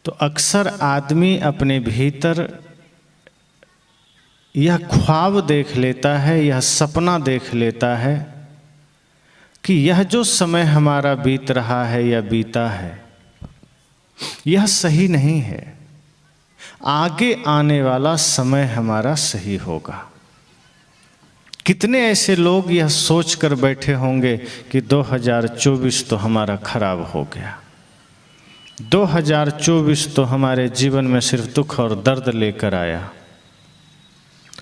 तो अक्सर आदमी अपने भीतर यह ख्वाब देख लेता है, यह सपना देख लेता है कि यह जो समय हमारा बीत रहा है या बीता है यह सही नहीं है, आगे आने वाला समय हमारा सही होगा। कितने ऐसे लोग यह सोच कर बैठे होंगे कि 2024 तो हमारा खराब हो गया, 2024 तो हमारे जीवन में सिर्फ दुख और दर्द लेकर आया,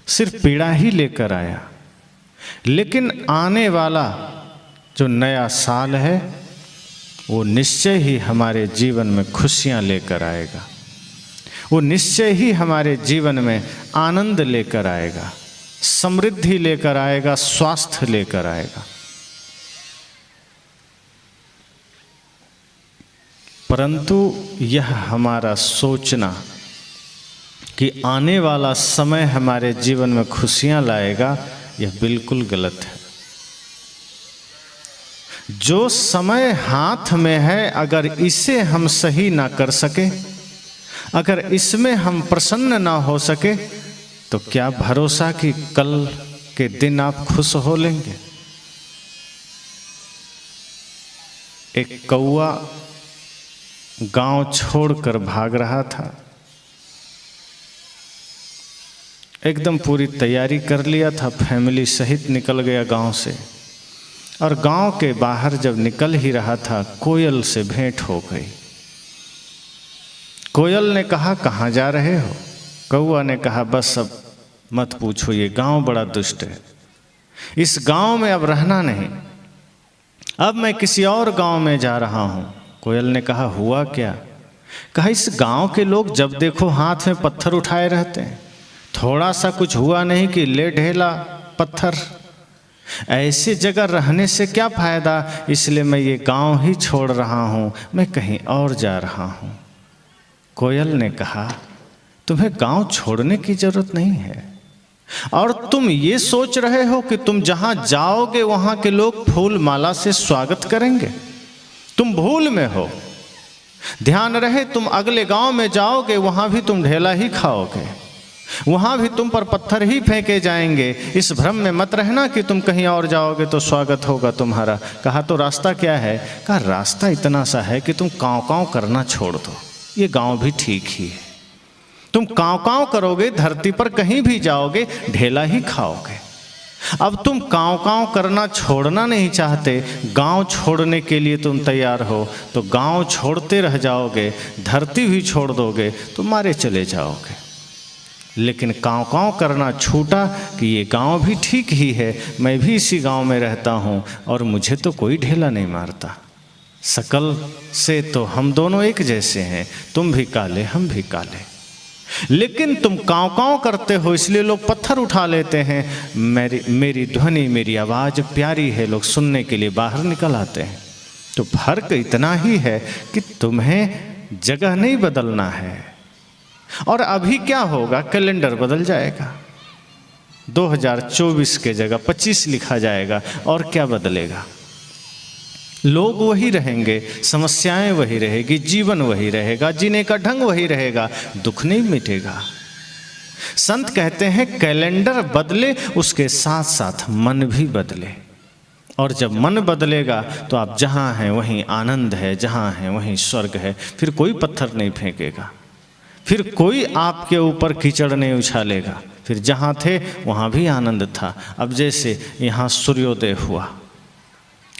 सिर्फ पीड़ा ही लेकर आया। लेकिन आने वाला जो नया साल है वो निश्चय ही हमारे जीवन में खुशियां लेकर आएगा, वो निश्चय ही हमारे जीवन में आनंद लेकर आएगा, समृद्धि लेकर आएगा, स्वास्थ्य लेकर आएगा। परंतु यह हमारा सोचना कि आने वाला समय हमारे जीवन में खुशियां लाएगा, यह बिल्कुल गलत है। जो समय हाथ में है, अगर इसे हम सही ना कर सके, अगर इसमें हम प्रसन्न ना हो सके, तो क्या भरोसा कि कल के दिन आप खुश हो लेंगे। एक कौवा गांव छोड़कर भाग रहा था, एकदम पूरी तैयारी कर लिया था, फैमिली सहित निकल गया गांव से। और गांव के बाहर जब निकल ही रहा था, कोयल से भेंट हो गई। कोयल ने कहा, कहाँ जा रहे हो? कौआ ने कहा, बस अब मत पूछो, ये गांव बड़ा दुष्ट है, इस गांव में अब रहना नहीं, अब मैं किसी और गांव में जा रहा हूं। कोयल ने कहा, हुआ क्या? कहा, इस गांव के लोग जब देखो हाथ में पत्थर उठाए रहते हैं, थोड़ा सा कुछ हुआ नहीं कि ले ढेला पत्थर। ऐसी जगह रहने से क्या फायदा, इसलिए मैं ये गांव ही छोड़ रहा हूं, मैं कहीं और जा रहा हूं। कोयल ने कहा, तुम्हें गांव छोड़ने की जरूरत नहीं है, और तुम ये सोच रहे हो कि तुम जहां जाओगे वहां के लोग फूल माला से स्वागत करेंगे। तुम भूल में हो। ध्यान रहे, तुम अगले गांव में जाओगे, वहां भी तुम ढेला ही खाओगे, वहां भी तुम पर पत्थर ही फेंके जाएंगे। इस भ्रम में मत रहना कि तुम कहीं और जाओगे तो स्वागत होगा तुम्हारा। कहा, तो रास्ता क्या है? कहा, रास्ता इतना सा है कि तुम काँव काँव करना छोड़ दो, ये गांव भी ठीक ही है। तुम काँव काँव करोगे, धरती पर कहीं भी जाओगे, ढेला ही खाओगे। अब तुम काँव काँव करना छोड़ना नहीं चाहते, गांव छोड़ने के लिए तुम तैयार हो, तो गांव छोड़ते रह जाओगे, धरती भी छोड़ दोगे, तो मारे चले जाओगे। लेकिन काँव काँव करना छूटा कि ये गांव भी ठीक ही है, मैं भी इसी गांव में रहता हूँ और मुझे तो कोई ढेला नहीं मारता। शकल से तो हम दोनों एक जैसे हैं, तुम भी काले हम भी काले। लेकिन तुम काँव काँव करते हो, इसलिए लोग पत्थर उठा लेते हैं। मेरी ध्वनि, मेरी आवाज़ प्यारी है, लोग सुनने के लिए बाहर निकल आते हैं। तो फर्क इतना ही है कि तुम्हें जगह नहीं बदलना है। और अभी क्या होगा, कैलेंडर बदल जाएगा, 2024 के जगह 25 लिखा जाएगा, और क्या बदलेगा? लोग वही रहेंगे, समस्याएं वही रहेगी, जीवन वही रहेगा, जीने का ढंग वही रहेगा, दुख नहीं मिटेगा। संत कहते हैं, कैलेंडर बदले, उसके साथ साथ मन भी बदले। और जब मन बदलेगा तो आप जहाँ हैं वहीं आनंद है, जहाँ हैं वहीं स्वर्ग है। फिर कोई पत्थर नहीं फेंकेगा, फिर कोई आपके ऊपर कीचड़ नहीं उछालेगा, फिर जहाँ थे वहाँ भी आनंद था। अब जैसे यहाँ सूर्योदय हुआ,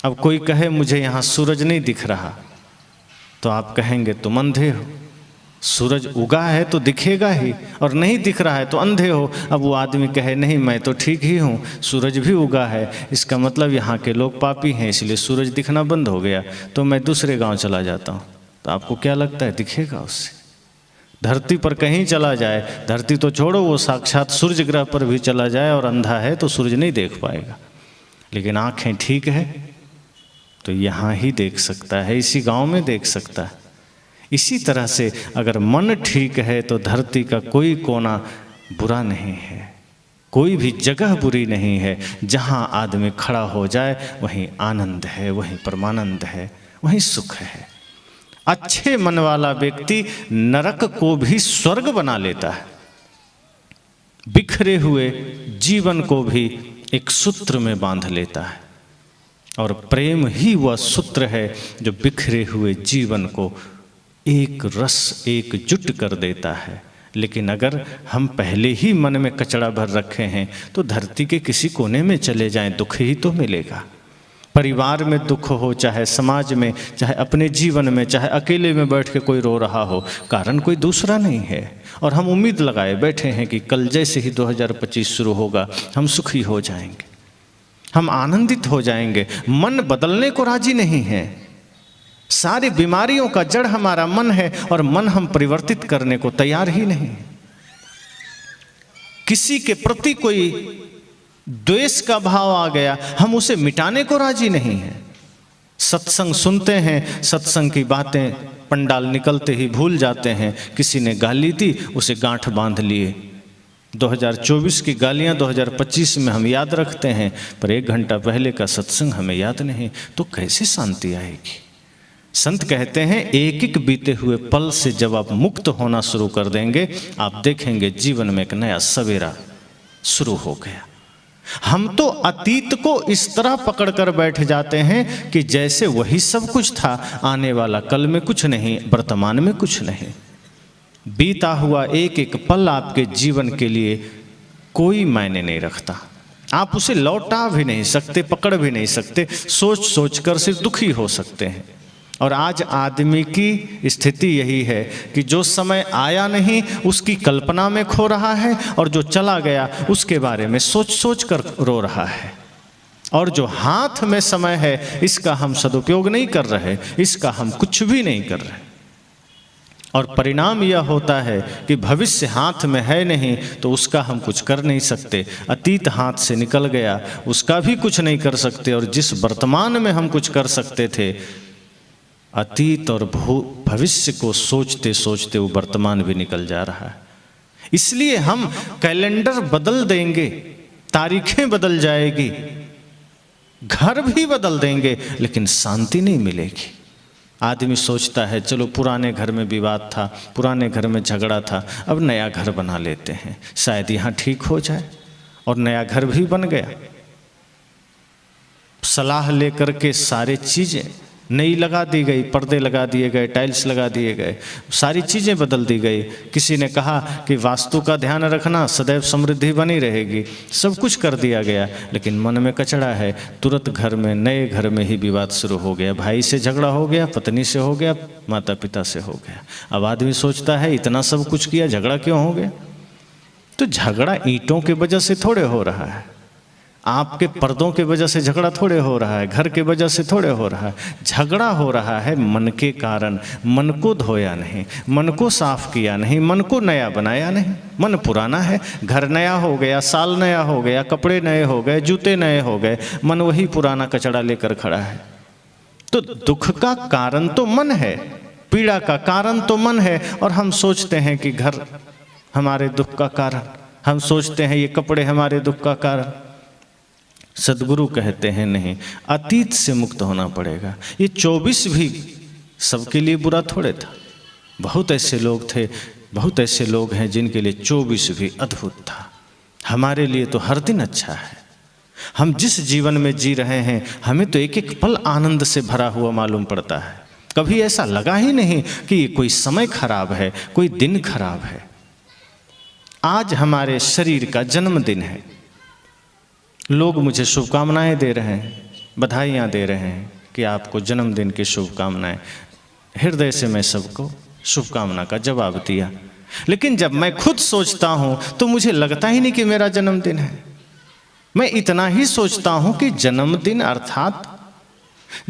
अब कोई कहे मुझे यहाँ सूरज नहीं दिख रहा, तो आप कहेंगे तुम अंधे हो। सूरज उगा है तो दिखेगा ही, और नहीं दिख रहा है तो अंधे हो। अब वो आदमी कहे नहीं, मैं तो ठीक ही हूँ, सूरज भी उगा है, इसका मतलब यहाँ के लोग पापी हैं, इसलिए सूरज दिखना बंद हो गया, तो मैं दूसरे गांव चला जाता हूँ। तो आपको क्या लगता है, दिखेगा उससे? धरती पर कहीं चला जाए, धरती तो छोड़ो, वो साक्षात सूर्य ग्रह पर भी चला जाए और अंधा है तो सूरज नहीं देख पाएगा। लेकिन आँखें ठीक है तो यहाँ ही देख सकता है, इसी गांव में देख सकता है। इसी तरह से अगर मन ठीक है तो धरती का कोई कोना बुरा नहीं है, कोई भी जगह बुरी नहीं है। जहाँ आदमी खड़ा हो जाए वहीं आनंद है, वहीं परमानंद है, वहीं सुख है। अच्छे मन वाला व्यक्ति नरक को भी स्वर्ग बना लेता है, बिखरे हुए जीवन को भी एक सूत्र में बांध लेता है। और प्रेम ही वह सूत्र है जो बिखरे हुए जीवन को एक रस एकजुट कर देता है। लेकिन अगर हम पहले ही मन में कचरा भर रखे हैं तो धरती के किसी कोने में चले जाएं, दुख ही तो मिलेगा। परिवार में दुख हो, चाहे समाज में, चाहे अपने जीवन में, चाहे अकेले में बैठ के कोई रो रहा हो, कारण कोई दूसरा नहीं है। और हम उम्मीद लगाए बैठे हैं कि कल जैसे ही 2025 शुरू होगा हम सुखी हो जाएंगे, हम आनंदित हो जाएंगे। मन बदलने को राजी नहीं है। सारी बीमारियों का जड़ हमारा मन है और मन हम परिवर्तित करने को तैयार ही नहीं। किसी के प्रति कोई द्वेष का भाव आ गया, हम उसे मिटाने को राजी नहीं है। सत्संग सुनते हैं, सत्संग की बातें पंडाल निकलते ही भूल जाते हैं। किसी ने गाली दी, उसे गांठ बांध लिए। 2024 की गालियां 2025 में हम याद रखते हैं, पर 1 घंटा पहले का सत्संग हमें याद नहीं, तो कैसे शांति आएगी। संत कहते हैं एक एक बीते हुए पल से जब आप मुक्त होना शुरू कर देंगे, आप देखेंगे जीवन में एक नया सवेरा शुरू हो गया। हम तो अतीत को इस तरह पकड़ कर बैठ जाते हैं कि जैसे वही सब कुछ था, आने वाला कल में कुछ नहीं, वर्तमान में कुछ नहीं। बीता हुआ एक एक पल आपके जीवन के लिए कोई मायने नहीं रखता। आप उसे लौटा भी नहीं सकते, पकड़ भी नहीं सकते, सोच सोच कर सिर्फ दुखी हो सकते हैं। और आज आदमी की स्थिति यही है कि जो समय आया नहीं उसकी कल्पना में खो रहा है, और जो चला गया उसके बारे में सोच सोच कर रो रहा है। और जो हाथ में समय है इसका हम सदुपयोग नहीं कर रहे, इसका हम कुछ भी नहीं कर रहे। और परिणाम यह होता है कि भविष्य हाथ में है नहीं तो उसका हम कुछ कर नहीं सकते। अतीत हाथ से निकल गया, उसका भी कुछ नहीं कर सकते। और जिस वर्तमान में हम कुछ कर सकते थे, अतीत और भविष्य को सोचते सोचते वो वर्तमान भी निकल जा रहा है। इसलिए हम कैलेंडर बदल देंगे, तारीखें बदल जाएगी, घर भी बदल देंगे, लेकिन शांति नहीं मिलेगी। आदमी सोचता है चलो पुराने घर में विवाद था, पुराने घर में झगड़ा था, अब नया घर बना लेते हैं, शायद यहाँ ठीक हो जाए। और नया घर भी बन गया। सलाह लेकर के सारे चीज़ें नई लगा दी गई, पर्दे लगा दिए गए, टाइल्स लगा दिए गए, सारी चीज़ें बदल दी गई। किसी ने कहा कि वास्तु का ध्यान रखना, सदैव समृद्धि बनी रहेगी, सब कुछ कर दिया गया, लेकिन मन में कचड़ा है। तुरंत घर में, नए घर में ही विवाद शुरू हो गया। भाई से झगड़ा हो गया, पत्नी से हो गया, माता पिता से हो गया। अब आदमी सोचता है इतना सब कुछ किया, झगड़ा क्यों हो गया? तो झगड़ा ईंटों की वजह से थोड़े हो रहा है, आपके पर्दों के वजह से झगड़ा थोड़े हो रहा है, घर के वजह से थोड़े हो रहा है। झगड़ा हो रहा है मन के कारण। मन को धोया नहीं, मन को साफ किया नहीं, मन को नया बनाया नहीं। मन पुराना है, घर नया हो गया, साल नया हो गया, कपड़े नए हो गए, जूते नए हो गए, मन वही पुराना कचड़ा लेकर खड़ा है। तो दुख का कारण तो मन है, पीड़ा का कारण तो मन है। और हम सोचते हैं कि घर हमारे दुख का कारण, हम सोचते हैं ये कपड़े हमारे दुख का कारण। सदगुरु कहते हैं नहीं, अतीत से मुक्त होना पड़ेगा। ये 24 भी सबके लिए बुरा थोड़े था। बहुत ऐसे लोग थे, बहुत ऐसे लोग हैं जिनके लिए 24 भी अद्भुत था। हमारे लिए तो हर दिन अच्छा है। हम जिस जीवन में जी रहे हैं, हमें तो एक एक पल आनंद से भरा हुआ मालूम पड़ता है। कभी ऐसा लगा ही नहीं कि कोई समय खराब है, कोई दिन खराब है। आज हमारे शरीर का जन्मदिन है। लोग मुझे शुभकामनाएं दे रहे हैं, बधाइयाँ दे रहे हैं कि आपको जन्मदिन की शुभकामनाएं। हृदय से मैं सबको शुभकामना का जवाब दिया। लेकिन जब मैं खुद सोचता हूँ तो मुझे लगता ही नहीं कि मेरा जन्मदिन है। मैं इतना ही सोचता हूँ कि जन्मदिन अर्थात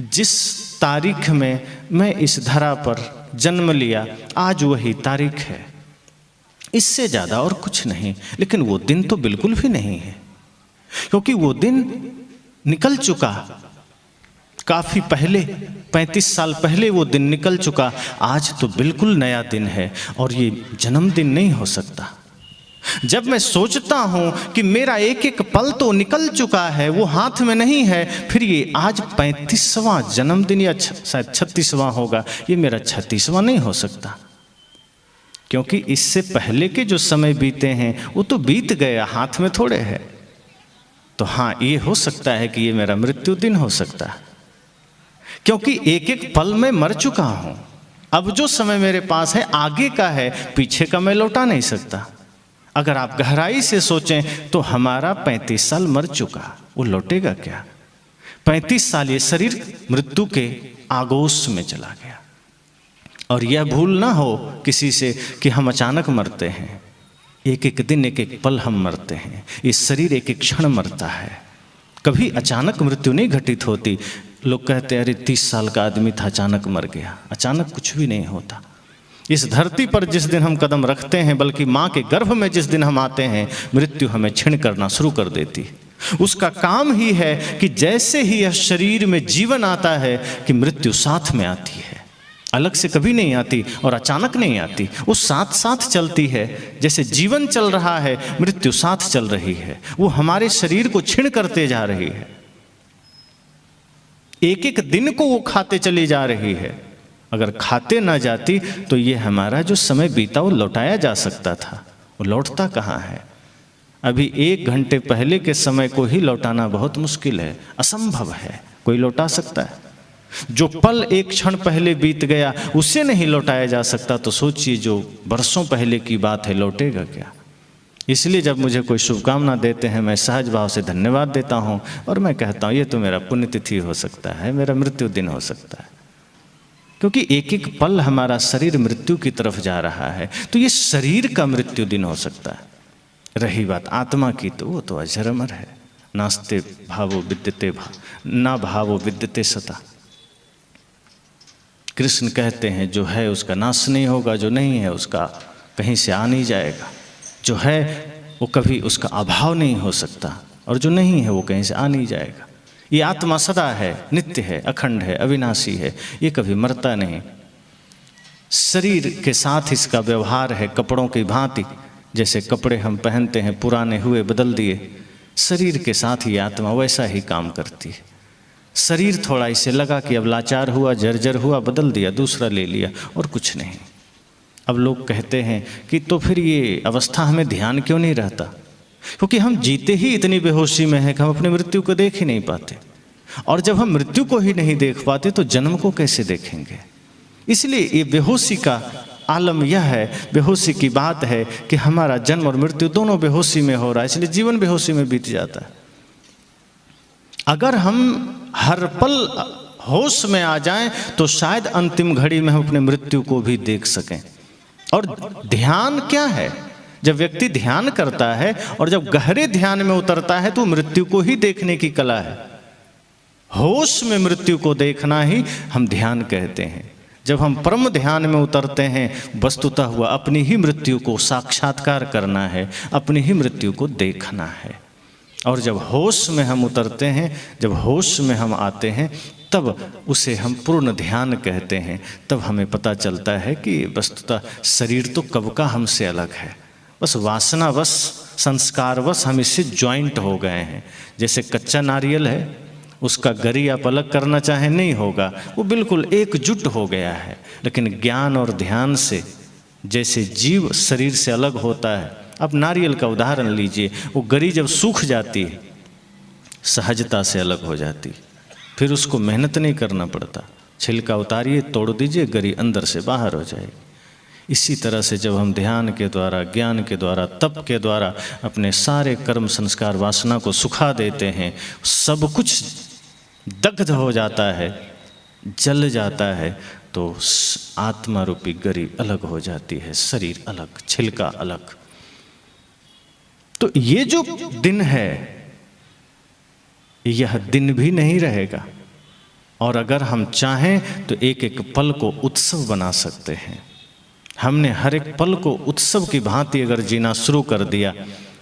जिस तारीख में मैं इस धरा पर जन्म लिया, आज वही तारीख है, इससे ज़्यादा और कुछ नहीं। लेकिन वो दिन तो बिल्कुल भी नहीं है, क्योंकि वो दिन निकल चुका काफ़ी पहले, 35 साल पहले वो दिन निकल चुका। आज तो बिल्कुल नया दिन है और ये जन्मदिन नहीं हो सकता। जब मैं सोचता हूं कि मेरा एक एक पल तो निकल चुका है, वो हाथ में नहीं है, फिर ये आज 35वां जन्मदिन या शायद 36वां होगा, ये मेरा 36वां नहीं हो सकता, क्योंकि इससे पहले के जो समय बीते हैं वो तो बीत गया, हाथ में थोड़े है। तो हाँ, ये हो सकता है कि ये मेरा मृत्यु दिन हो सकता है, क्योंकि एक एक पल में मर चुका हूं। अब जो समय मेरे पास है आगे का है, पीछे का मैं लौटा नहीं सकता। अगर आप गहराई से सोचें तो हमारा 35 साल मर चुका, वो लौटेगा क्या? 35 साल ये शरीर मृत्यु के आगोश में चला गया। और यह भूल ना हो किसी से कि हम अचानक मरते हैं, एक एक दिन एक एक पल हम मरते हैं। ये शरीर एक एक क्षण मरता है, कभी अचानक मृत्यु नहीं घटित होती। लोग कहते हैं अरे 30 साल का आदमी था, अचानक मर गया। अचानक कुछ भी नहीं होता। इस धरती पर जिस दिन हम कदम रखते हैं, बल्कि माँ के गर्भ में जिस दिन हम आते हैं, मृत्यु हमें छीन करना शुरू कर देती है। उसका काम ही है कि जैसे ही यह शरीर में जीवन आता है कि मृत्यु साथ में आती है, अलग से कभी नहीं आती और अचानक नहीं आती, वो साथ साथ चलती है। जैसे जीवन चल रहा है, मृत्यु साथ चल रही है, वो हमारे शरीर को छीन करते जा रही है। एक एक दिन को वो खाते चली जा रही है। अगर खाते ना जाती तो ये हमारा जो समय बीता वो लौटाया जा सकता था, वो लौटता कहाँ है? अभी 1 घंटे पहले के समय को ही लौटाना बहुत मुश्किल है, असंभव है। कोई लौटा सकता है? जो पल एक क्षण पहले बीत गया उसे नहीं लौटाया जा सकता, तो सोचिए जो बरसों पहले की बात है, लौटेगा क्या? इसलिए जब मुझे कोई शुभकामना देते हैं, मैं सहज भाव से धन्यवाद देता हूँ और मैं कहता हूँ ये तो मेरा पुण्यतिथि हो सकता है, मेरा मृत्यु दिन हो सकता है, क्योंकि एक एक पल हमारा शरीर मृत्यु की तरफ जा रहा है। तो ये शरीर का मृत्यु दिन हो सकता है। रही बात आत्मा की, तो वो तो अजर अमर है। नास्ते भावो विद्यते ना भावो विद्यते सता। कृष्ण कहते हैं जो है उसका नाश नहीं होगा, जो नहीं है उसका कहीं से आ नहीं जाएगा। जो है वो कभी उसका अभाव नहीं हो सकता, और जो नहीं है वो कहीं से आ नहीं जाएगा। ये आत्मा सदा है, नित्य है, अखंड है, अविनाशी है, ये कभी मरता नहीं। शरीर के साथ इसका व्यवहार है कपड़ों की भांति। जैसे कपड़े हम पहनते हैं, पुराने हुए बदल दिए, शरीर के साथ ही आत्मा वैसा ही काम करती है। शरीर थोड़ा इसे लगा कि अब लाचार हुआ, जर्जर हुआ, बदल दिया, दूसरा ले लिया, और कुछ नहीं। अब लोग कहते हैं कि तो फिर ये अवस्था हमें ध्यान क्यों नहीं रहता? क्योंकि हम जीते ही इतनी बेहोशी में हैं कि हम अपनी मृत्यु को देख ही नहीं पाते, और जब हम मृत्यु को ही नहीं देख पाते तो जन्म को कैसे देखेंगे? इसलिए ये बेहोशी का आलम यह है, बेहोशी की बात है कि हमारा जन्म और मृत्यु दोनों बेहोशी में हो रहा है, इसलिए जीवन बेहोशी में बीत जाता है। अगर हम हर पल होश में आ जाएं तो शायद अंतिम घड़ी में हम अपने मृत्यु को भी देख सकें। और ध्यान क्या है? जब व्यक्ति ध्यान करता है और जब गहरे ध्यान में उतरता है तो मृत्यु को ही देखने की कला है। होश में मृत्यु को देखना ही हम ध्यान कहते हैं। जब हम परम ध्यान में उतरते हैं, वस्तुतः हुआ अपनी ही मृत्यु को साक्षात्कार करना है, अपनी ही मृत्यु को देखना है। और जब होश में हम उतरते हैं, जब होश में हम आते हैं, तब उसे हम पूर्ण ध्यान कहते हैं। तब हमें पता चलता है कि वस्तुतः शरीर तो कब का हमसे अलग है, बस वासनावश, संस्कारवश हम इससे ज्वाइंट हो गए हैं। जैसे कच्चा नारियल है, उसका गरी आप अलग करना चाहें नहीं होगा, वो बिल्कुल एकजुट हो गया है। लेकिन ज्ञान और ध्यान से जैसे जीव शरीर से अलग होता है, अब नारियल का उदाहरण लीजिए, वो गरी जब सूख जाती है सहजता से अलग हो जाती, फिर उसको मेहनत नहीं करना पड़ता, छिलका उतारिए, तोड़ दीजिए, गरी अंदर से बाहर हो जाएगी। इसी तरह से जब हम ध्यान के द्वारा, ज्ञान के द्वारा, तप के द्वारा अपने सारे कर्म संस्कार वासना को सुखा देते हैं, सब कुछ दग्ध हो जाता है, जल जाता है, तो आत्मा रूपी गरी अलग हो जाती है, शरीर अलग, छिलका अलग। तो ये जो दिन है, यह दिन भी नहीं रहेगा। और अगर हम चाहें तो एक एक पल को उत्सव बना सकते हैं। हमने हर एक पल को उत्सव की भांति अगर जीना शुरू कर दिया,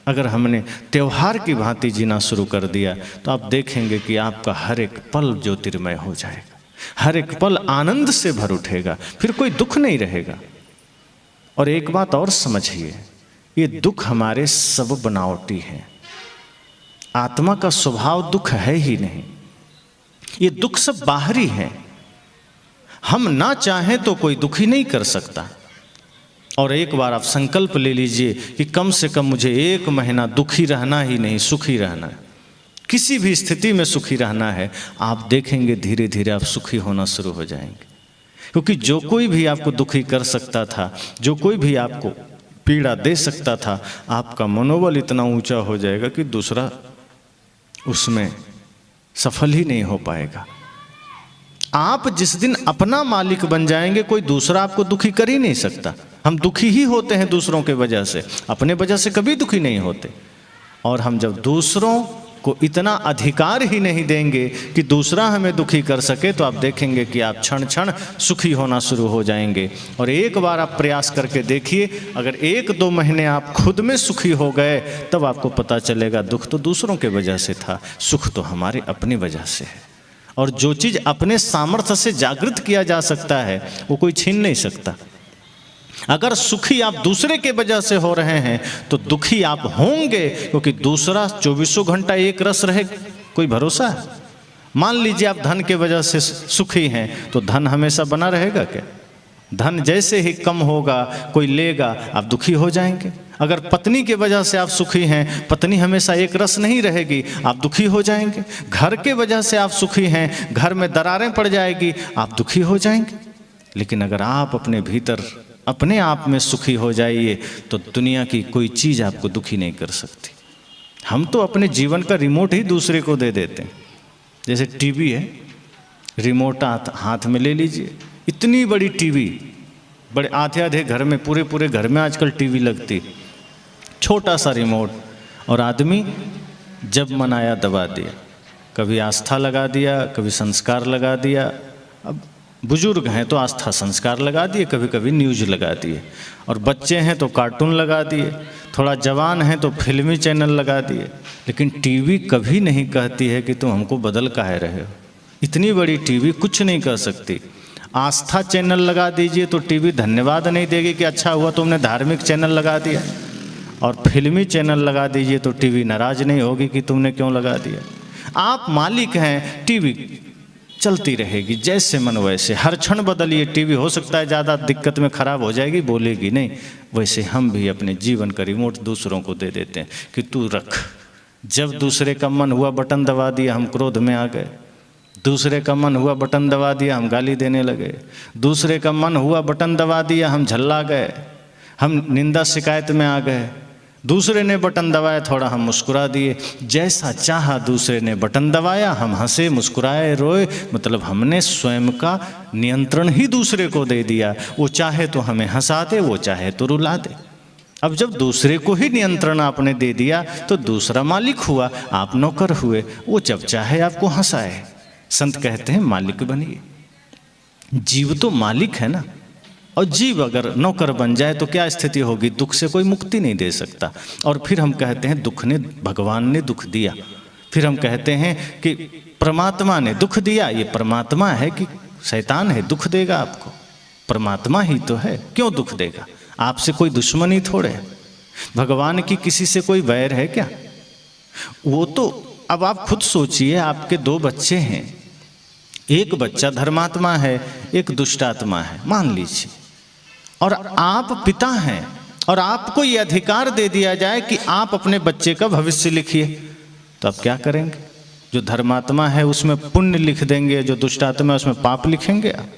अगर हमने त्यौहार की भांति जीना शुरू कर दिया, तो आप देखेंगे कि आपका हर एक पल ज्योतिर्मय हो जाएगा, हर एक पल आनंद से भर उठेगा, फिर कोई दुख नहीं रहेगा। और एक बात और समझिए ये दुख हमारे सब बनावटी हैं। आत्मा का स्वभाव दुख है ही नहीं। ये दुख सब बाहरी हैं। हम ना चाहें तो कोई दुखी नहीं कर सकता। और एक बार आप संकल्प ले लीजिए कि कम से कम मुझे 1 महीना दुखी रहना ही नहीं, सुखी रहना है। किसी भी स्थिति में सुखी रहना है। आप देखेंगे धीरे धीरे आप सुखी होना शुरू हो जाएंगे। क्योंकि जो कोई भी आपको दुखी कर सकता था, जो कोई भी आपको पीड़ा दे सकता था, आपका मनोबल इतना ऊंचा हो जाएगा कि दूसरा उसमें सफल ही नहीं हो पाएगा। आप जिस दिन अपना मालिक बन जाएंगे, कोई दूसरा आपको दुखी कर ही नहीं सकता। हम दुखी ही होते हैं दूसरों के वजह से, अपने वजह से कभी दुखी नहीं होते। और हम जब दूसरों को इतना अधिकार ही नहीं देंगे कि दूसरा हमें दुखी कर सके, तो आप देखेंगे कि आप क्षण क्षण सुखी होना शुरू हो जाएंगे। और एक बार आप प्रयास करके देखिए, अगर 1-2 महीने आप खुद में सुखी हो गए, तब आपको पता चलेगा दुख तो दूसरों के वजह से था, सुख तो हमारे अपनी वजह से है। और जो चीज़ अपने सामर्थ्य से जागृत किया जा सकता है, वो कोई छीन नहीं सकता। अगर सुखी आप दूसरे के वजह से हो रहे हैं, तो दुखी आप होंगे, क्योंकि दूसरा 24 घंटा एक रस रहे, कोई भरोसा है? मान लीजिए आप धन के वजह से सुखी हैं, तो धन हमेशा बना रहेगा क्या? धन जैसे ही कम होगा, कोई लेगा, आप दुखी हो जाएंगे। अगर पत्नी के वजह से आप सुखी हैं, पत्नी हमेशा एक रस नहीं रहेगी, आप दुखी हो जाएंगे। घर के वजह से आप सुखी हैं, घर में दरारें पड़ जाएगी, आप दुखी हो जाएंगे। लेकिन अगर आप अपने भीतर अपने आप में सुखी हो जाइए, तो दुनिया की कोई चीज़ आपको दुखी नहीं कर सकती। हम तो अपने जीवन का रिमोट ही दूसरे को दे देते हैं। जैसे टीवी है, रिमोट हाथ में ले लीजिए, इतनी बड़ी टीवी, बड़े आधे घर में, पूरे घर में आजकल टीवी लगती, छोटा सा रिमोट, और आदमी जब मन आया दबा दिया। कभी आस्था लगा दिया, कभी संस्कार लगा दिया। अब बुजुर्ग हैं तो आस्था संस्कार लगा दिए, कभी कभी न्यूज लगा दिए, और बच्चे हैं तो कार्टून लगा दिए, थोड़ा जवान हैं तो फिल्मी चैनल लगा दिए। लेकिन टीवी कभी नहीं कहती है कि तुम हमको बदल काहे रहे हो। इतनी बड़ी टीवी कुछ नहीं कर सकती। आस्था चैनल लगा दीजिए तो टीवी धन्यवाद नहीं देगी कि अच्छा हुआ तुमने धार्मिक चैनल लगा दिया, और फिल्मी चैनल लगा दीजिए तो टीवी नाराज नहीं होगी कि तुमने क्यों लगा दिया। आप मालिक हैं, टीवी चलती रहेगी जैसे मन वैसे। हर क्षण बदलिए टीवी, हो सकता है ज़्यादा दिक्कत में ख़राब हो जाएगी, बोलेगी नहीं। वैसे हम भी अपने जीवन का रिमोट दूसरों को दे देते हैं कि तू रख। जब दूसरे का मन हुआ बटन दबा दिया, हम क्रोध में आ गए। दूसरे का मन हुआ बटन दबा दिया, हम गाली देने लगे। दूसरे का मन हुआ बटन दबा दिया, हम झल्ला गए, हम निंदा शिकायत में आ गए। दूसरे ने बटन दबाया, थोड़ा हम मुस्कुरा दिए। जैसा चाहा दूसरे ने बटन दबाया, हम हंसे, मुस्कुराए, रोए। मतलब हमने स्वयं का नियंत्रण ही दूसरे को दे दिया। वो चाहे तो हमें हंसा दे, वो चाहे तो रुला दे। अब जब दूसरे को ही नियंत्रण आपने दे दिया, तो दूसरा मालिक हुआ, आप नौकर हुए। वो जब चाहे आपको हंसाए। संत कहते हैं मालिक बनिए। जीव तो मालिक है ना, और जीव अगर नौकर बन जाए तो क्या स्थिति होगी? दुख से कोई मुक्ति नहीं दे सकता। और फिर हम कहते हैं दुख ने, भगवान ने दुख दिया। फिर हम कहते हैं कि परमात्मा ने दुख दिया। ये परमात्मा है कि शैतान है? दुख देगा आपको, परमात्मा ही तो है, क्यों दुख देगा? आपसे कोई दुश्मनी थोड़े है। भगवान की किसी से कोई वैर है क्या? वो तो, अब आप खुद सोचिए, आपके 2 बच्चे हैं, एक बच्चा धर्मात्मा है, एक दुष्टात्मा है, मान लीजिए, और आप पिता हैं, और आपको ये अधिकार दे दिया जाए कि आप अपने बच्चे का भविष्य लिखिए, तो आप क्या करेंगे? जो धर्मात्मा है उसमें पुण्य लिख देंगे, जो दुष्टात्मा है उसमें पाप लिखेंगे? आप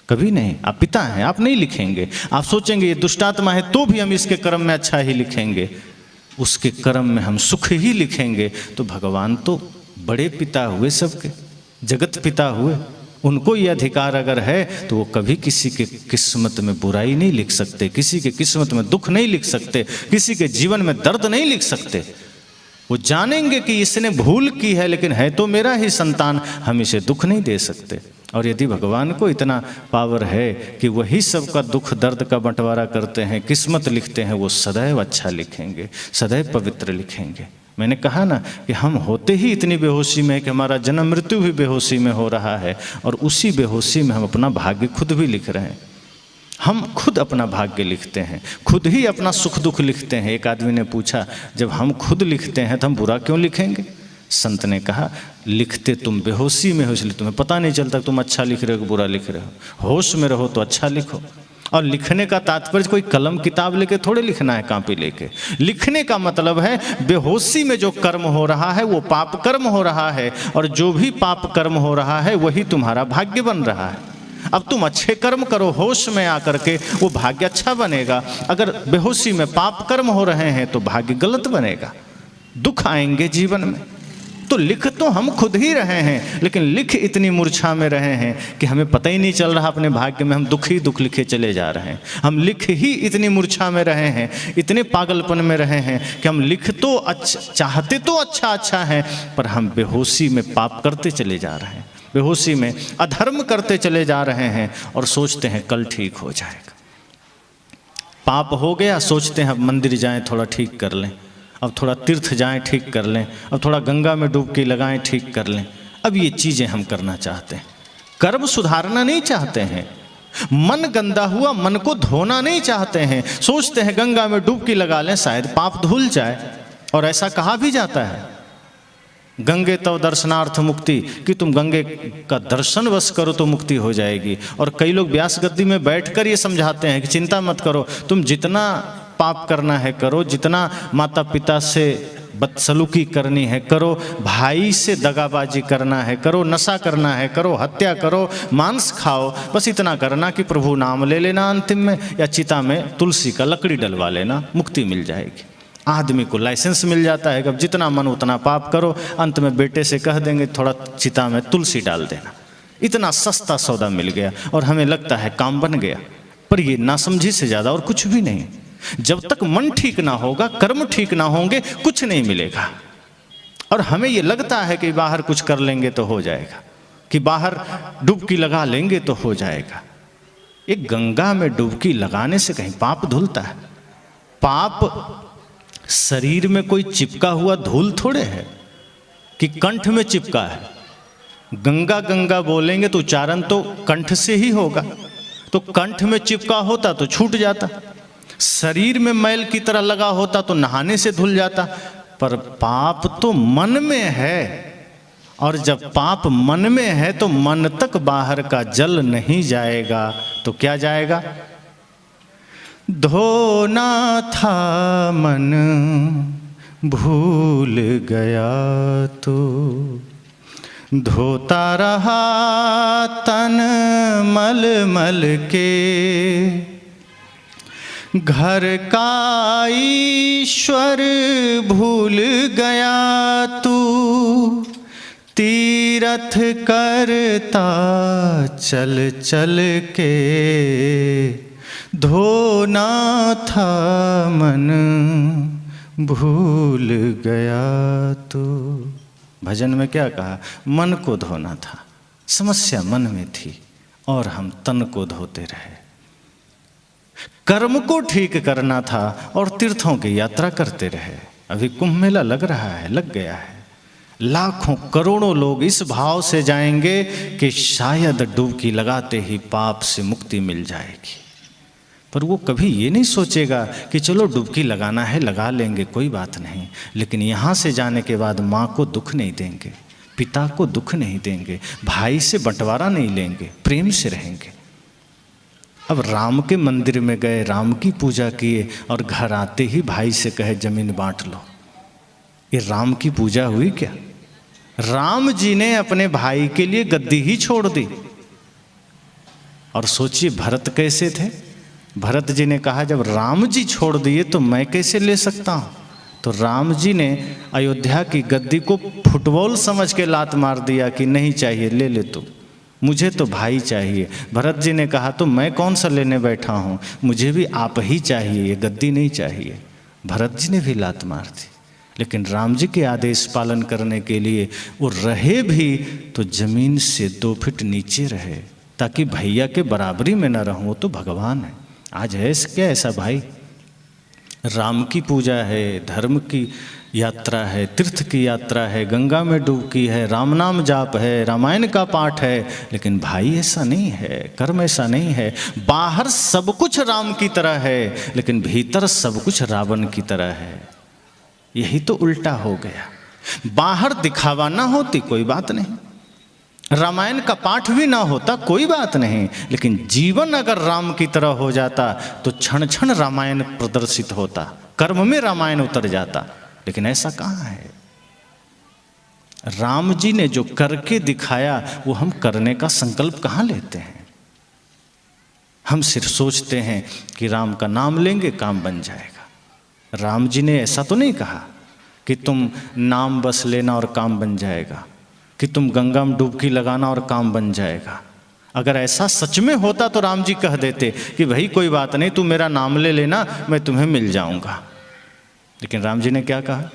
कभी नहीं। आप पिता हैं, आप नहीं लिखेंगे। आप सोचेंगे ये दुष्टात्मा है तो भी हम इसके कर्म में अच्छा ही लिखेंगे, उसके कर्म में हम सुख ही लिखेंगे। तो भगवान तो बड़े पिता हुए, सबके जगत पिता हुए, उनको ये अधिकार अगर है तो वो कभी किसी के किस्मत में बुराई नहीं लिख सकते, किसी के किस्मत में दुख नहीं लिख सकते, किसी के जीवन में दर्द नहीं लिख सकते। वो जानेंगे कि इसने भूल की है, लेकिन है तो मेरा ही संतान, हम इसे दुख नहीं दे सकते। और यदि भगवान को इतना पावर है कि वही सबका दुख दर्द का बंटवारा करते हैं, किस्मत लिखते हैं, वो सदैव अच्छा लिखेंगे, सदैव पवित्र लिखेंगे। मैंने कहा ना कि हम होते ही इतनी बेहोशी में कि हमारा जन्म मृत्यु भी बेहोशी में हो रहा है, और उसी बेहोशी में हम अपना भाग्य खुद भी लिख रहे हैं। हम खुद अपना भाग्य लिखते हैं, खुद ही अपना सुख दुख लिखते हैं। एक आदमी ने पूछा, जब हम खुद लिखते हैं तो हम बुरा क्यों लिखेंगे? संत ने कहा, लिखते तुम बेहोशी में हो, इसलिए तुम्हें पता नहीं चलता तुम अच्छा लिख रहे हो कि बुरा लिख रहे हो। होश में रहो तो अच्छा लिखो। और लिखने का तात्पर्य कोई कलम किताब लेके थोड़े लिखना है, कॉपी लेके। लिखने का मतलब है बेहोशी में जो कर्म हो रहा है वो पाप कर्म हो रहा है, और जो भी पाप कर्म हो रहा है वही तुम्हारा भाग्य बन रहा है। अब तुम अच्छे कर्म करो होश में आकर के, वो भाग्य अच्छा बनेगा। अगर बेहोशी में पाप कर्म हो रहे हैं तो भाग्य गलत बनेगा, दुख आएंगे जीवन में। तो लिख तो हम खुद ही रहे हैं, लेकिन लिख इतनी मूर्छा में रहे हैं कि हमें पता ही नहीं चल रहा अपने भाग्य में हम दुख ही दुख लिखे चले जा रहे हैं। हम लिख ही इतनी मूर्छा में रहे हैं, इतने पागलपन में रहे हैं कि हम लिख तो अच्छा चाहते तो अच्छा है, पर हम बेहोशी में पाप करते चले जा रहे हैं, बेहोशी में अधर्म करते चले जा रहे हैं और सोचते हैं कल ठीक हो जाएगा। पाप हो गया, सोचते हैं अब मंदिर जाएं थोड़ा ठीक कर लें, अब थोड़ा तीर्थ जाएं ठीक कर लें, अब थोड़ा गंगा में डुबकी लगाएं ठीक कर लें। अब ये चीज़ें हम करना चाहते हैं, कर्म सुधारना नहीं चाहते हैं। मन गंदा हुआ, मन को धोना नहीं चाहते हैं, सोचते हैं गंगा में डुबकी लगा लें शायद पाप धुल जाए। और ऐसा कहा भी जाता है, गंगे तव दर्शनार्थ मुक्ति, कि तुम गंगे का दर्शन बस करो तो मुक्ति हो जाएगी। और कई लोग व्यास गद्दी में बैठकर ये समझाते हैं कि चिंता मत करो, तुम जितना पाप करना है करो, जितना माता पिता से बदसलूकी करनी है करो, भाई से दगाबाजी करना है करो, नशा करना है करो, हत्या करो, मांस खाओ, बस इतना करना कि प्रभु नाम ले लेना अंतिम में, या चिता में तुलसी का लकड़ी डलवा लेना, मुक्ति मिल जाएगी। आदमी को लाइसेंस मिल जाता है कि अब जितना मन उतना पाप करो, अंत में बेटे से कह देंगे थोड़ा चिता में तुलसी डाल देना। इतना सस्ता सौदा मिल गया और हमें लगता है काम बन गया, पर ये नासमझी से ज़्यादा और कुछ भी नहीं। जब तक मन ठीक ना होगा, कर्म ठीक ना होंगे, कुछ नहीं मिलेगा। और हमें ये लगता है कि बाहर कुछ कर लेंगे तो हो जाएगा, कि बाहर डुबकी लगा लेंगे तो हो जाएगा। एक गंगा में डुबकी लगाने से कहीं पाप धुलता है? पाप शरीर में कोई चिपका हुआ धूल थोड़े है कि कंठ में चिपका है। गंगा गंगा बोलेंगे तो उच्चारण तो कंठ से ही होगा, तो कंठ में चिपका होता तो छूट जाता, शरीर में मैल की तरह लगा होता तो नहाने से धुल जाता। पर पाप तो मन में है, और जब पाप मन में है तो मन तक बाहर का जल नहीं जाएगा तो क्या जाएगा? धोना था मन भूल गया तो, धोता रहा तन मल मल के, घर का ईश्वर भूल गया तू, तीरथ करता चल चल के, धोना था मन भूल गया तो। भजन में क्या कहा? मन को धोना था, समस्या मन में थी और हम तन को धोते रहे। कर्म को ठीक करना था और तीर्थों की यात्रा करते रहे। अभी कुंभ मेला लग रहा है, लग गया है, लाखों करोड़ों लोग इस भाव से जाएंगे कि शायद डुबकी लगाते ही पाप से मुक्ति मिल जाएगी। पर वो कभी ये नहीं सोचेगा कि चलो डुबकी लगाना है लगा लेंगे, कोई बात नहीं, लेकिन यहाँ से जाने के बाद माँ को दुख नहीं देंगे, पिता को दुख नहीं देंगे, भाई से बंटवारा नहीं लेंगे, प्रेम से रहेंगे। अब राम के मंदिर में गए, राम की पूजा किए और घर आते ही भाई से कहे जमीन बांट लो, ये राम की पूजा हुई क्या? राम जी ने अपने भाई के लिए गद्दी ही छोड़ दी। और सोचिए भरत कैसे थे? भरत जी ने कहा जब राम जी छोड़ दिए तो मैं कैसे ले सकता हूँ? तो राम जी ने अयोध्या की गद्दी को फुटबॉल समझ के लात मार दिया कि नहीं चाहिए, ले ले तू, मुझे तो भाई चाहिए। भरत जी ने कहा तो मैं कौन सा लेने बैठा हूँ, मुझे भी आप ही चाहिए, ये गद्दी नहीं चाहिए। भरत जी ने भी लात मार दी, लेकिन राम जी के आदेश पालन करने के लिए वो रहे भी तो जमीन से 2 फीट नीचे रहे, ताकि भैया के बराबरी में न रहूं। वो तो भगवान है। आज है क्या ऐसा भाई? राम की पूजा है, धर्म की यात्रा है, तीर्थ की यात्रा है, गंगा में डुबकी है, राम नाम जाप है, रामायण का पाठ है। लेकिन भाई ऐसा नहीं है, कर्म ऐसा नहीं है। बाहर सब कुछ राम की तरह है, लेकिन भीतर सब कुछ रावण की तरह है। यही तो उल्टा हो गया। बाहर दिखावा ना होती कोई बात नहीं, रामायण का पाठ भी ना होता कोई बात नहीं, लेकिन जीवन अगर राम की तरह हो जाता तो क्षण क्षण रामायण प्रदर्शित होता, कर्म में रामायण उतर जाता। लेकिन ऐसा कहाँ है। राम जी ने जो करके दिखाया वो हम करने का संकल्प कहाँ लेते हैं। हम सिर्फ सोचते हैं कि राम का नाम लेंगे काम बन जाएगा। राम जी ने ऐसा तो नहीं कहा कि तुम नाम बस लेना और काम बन जाएगा, कि तुम गंगा में डुबकी लगाना और काम बन जाएगा। अगर ऐसा सच में होता तो राम जी कह देते कि भाई कोई बात नहीं, तू मेरा नाम ले लेना, मैं तुम्हें मिल जाऊंगा। लेकिन राम जी ने क्या कहा।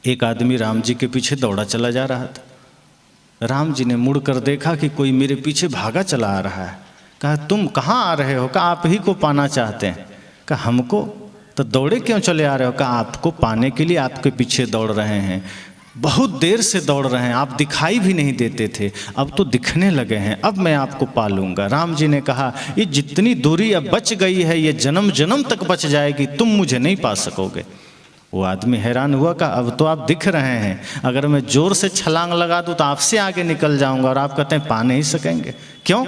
एक आदमी राम जी के पीछे दौड़ा चला जा रहा था। राम जी ने मुड़कर देखा कि कोई मेरे पीछे भागा चला आ रहा है। कहा तुम कहाँ आ रहे हो। कहा आप ही को पाना चाहते हैं। कहा हमको। तो दौड़े क्यों चले आ रहे हो। कहा आपको पाने के लिए आपके पीछे दौड़ रहे हैं, बहुत देर से दौड़ रहे हैं, आप दिखाई भी नहीं देते थे, अब तो दिखने लगे हैं, अब मैं आपको पालूंगा। राम जी ने कहा ये जितनी दूरी अब बच गई है ये जन्म जन्म तक बच जाएगी, तुम मुझे नहीं पा सकोगे। वो आदमी हैरान हुआ, कहा अब तो आप दिख रहे हैं, अगर मैं जोर से छलांग लगा दूं तो आपसे आगे निकल जाऊंगा, और आप कहते हैं पा नहीं सकेंगे। क्यों।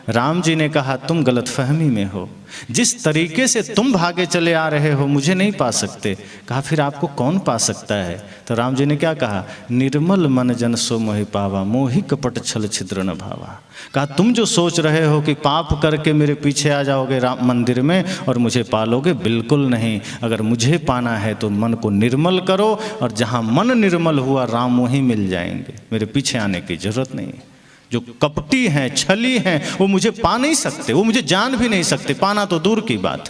राम जी ने कहा तुम गलतफहमी में हो, जिस तरीके से तुम भागे चले आ रहे हो मुझे नहीं पा सकते। कहा फिर आपको कौन पा सकता है। तो राम जी ने क्या कहा, निर्मल मन जन सो मोहि पावा, मोहि कपट छल छिद्र न भावा। कहा तुम जो सोच रहे हो कि पाप करके मेरे पीछे आ जाओगे राम मंदिर में और मुझे पालोगे, बिल्कुल नहीं। अगर मुझे पाना है तो मन को निर्मल करो, और जहाँ मन निर्मल हुआ राम वहीं मिल जाएंगे, मेरे पीछे आने की जरूरत नहीं है। जो कपटी हैं, छली हैं, वो मुझे पा नहीं सकते, वो मुझे जान भी नहीं सकते, पाना तो दूर की बात।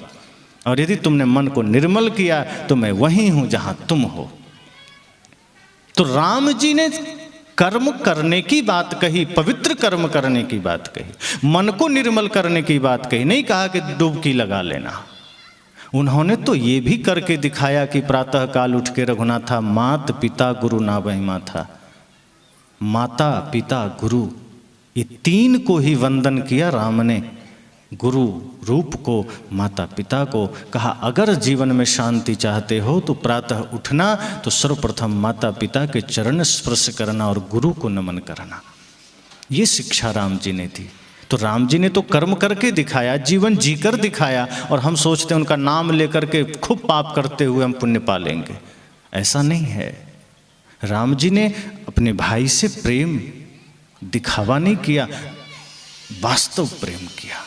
और यदि तुमने मन को निर्मल किया तो मैं वहीं हूं जहां तुम हो। तो राम जी ने कर्म करने की बात कही, पवित्र कर्म करने की बात कही, मन को निर्मल करने की बात कही, नहीं कहा कि डुबकी लगा लेना। उन्होंने तो ये भी करके दिखाया कि प्रातः काल उठ के रघुनाथा मात पिता गुरु ना महिमा था। माता पिता गुरु ये तीन को ही वंदन किया राम ने, गुरु रूप को, माता पिता को। कहा अगर जीवन में शांति चाहते हो तो प्रातः उठना तो सर्वप्रथम माता पिता के चरण स्पर्श करना और गुरु को नमन करना। ये शिक्षा राम जी ने दी। तो राम जी ने तो कर्म करके दिखाया, जीवन जीकर दिखाया, और हम सोचते हैं उनका नाम लेकर के खूब पाप करते हुए हम पुण्य पा लेंगे। ऐसा नहीं है। राम जी ने अपने भाई से प्रेम दिखावा नहीं किया, वास्तव प्रेम किया,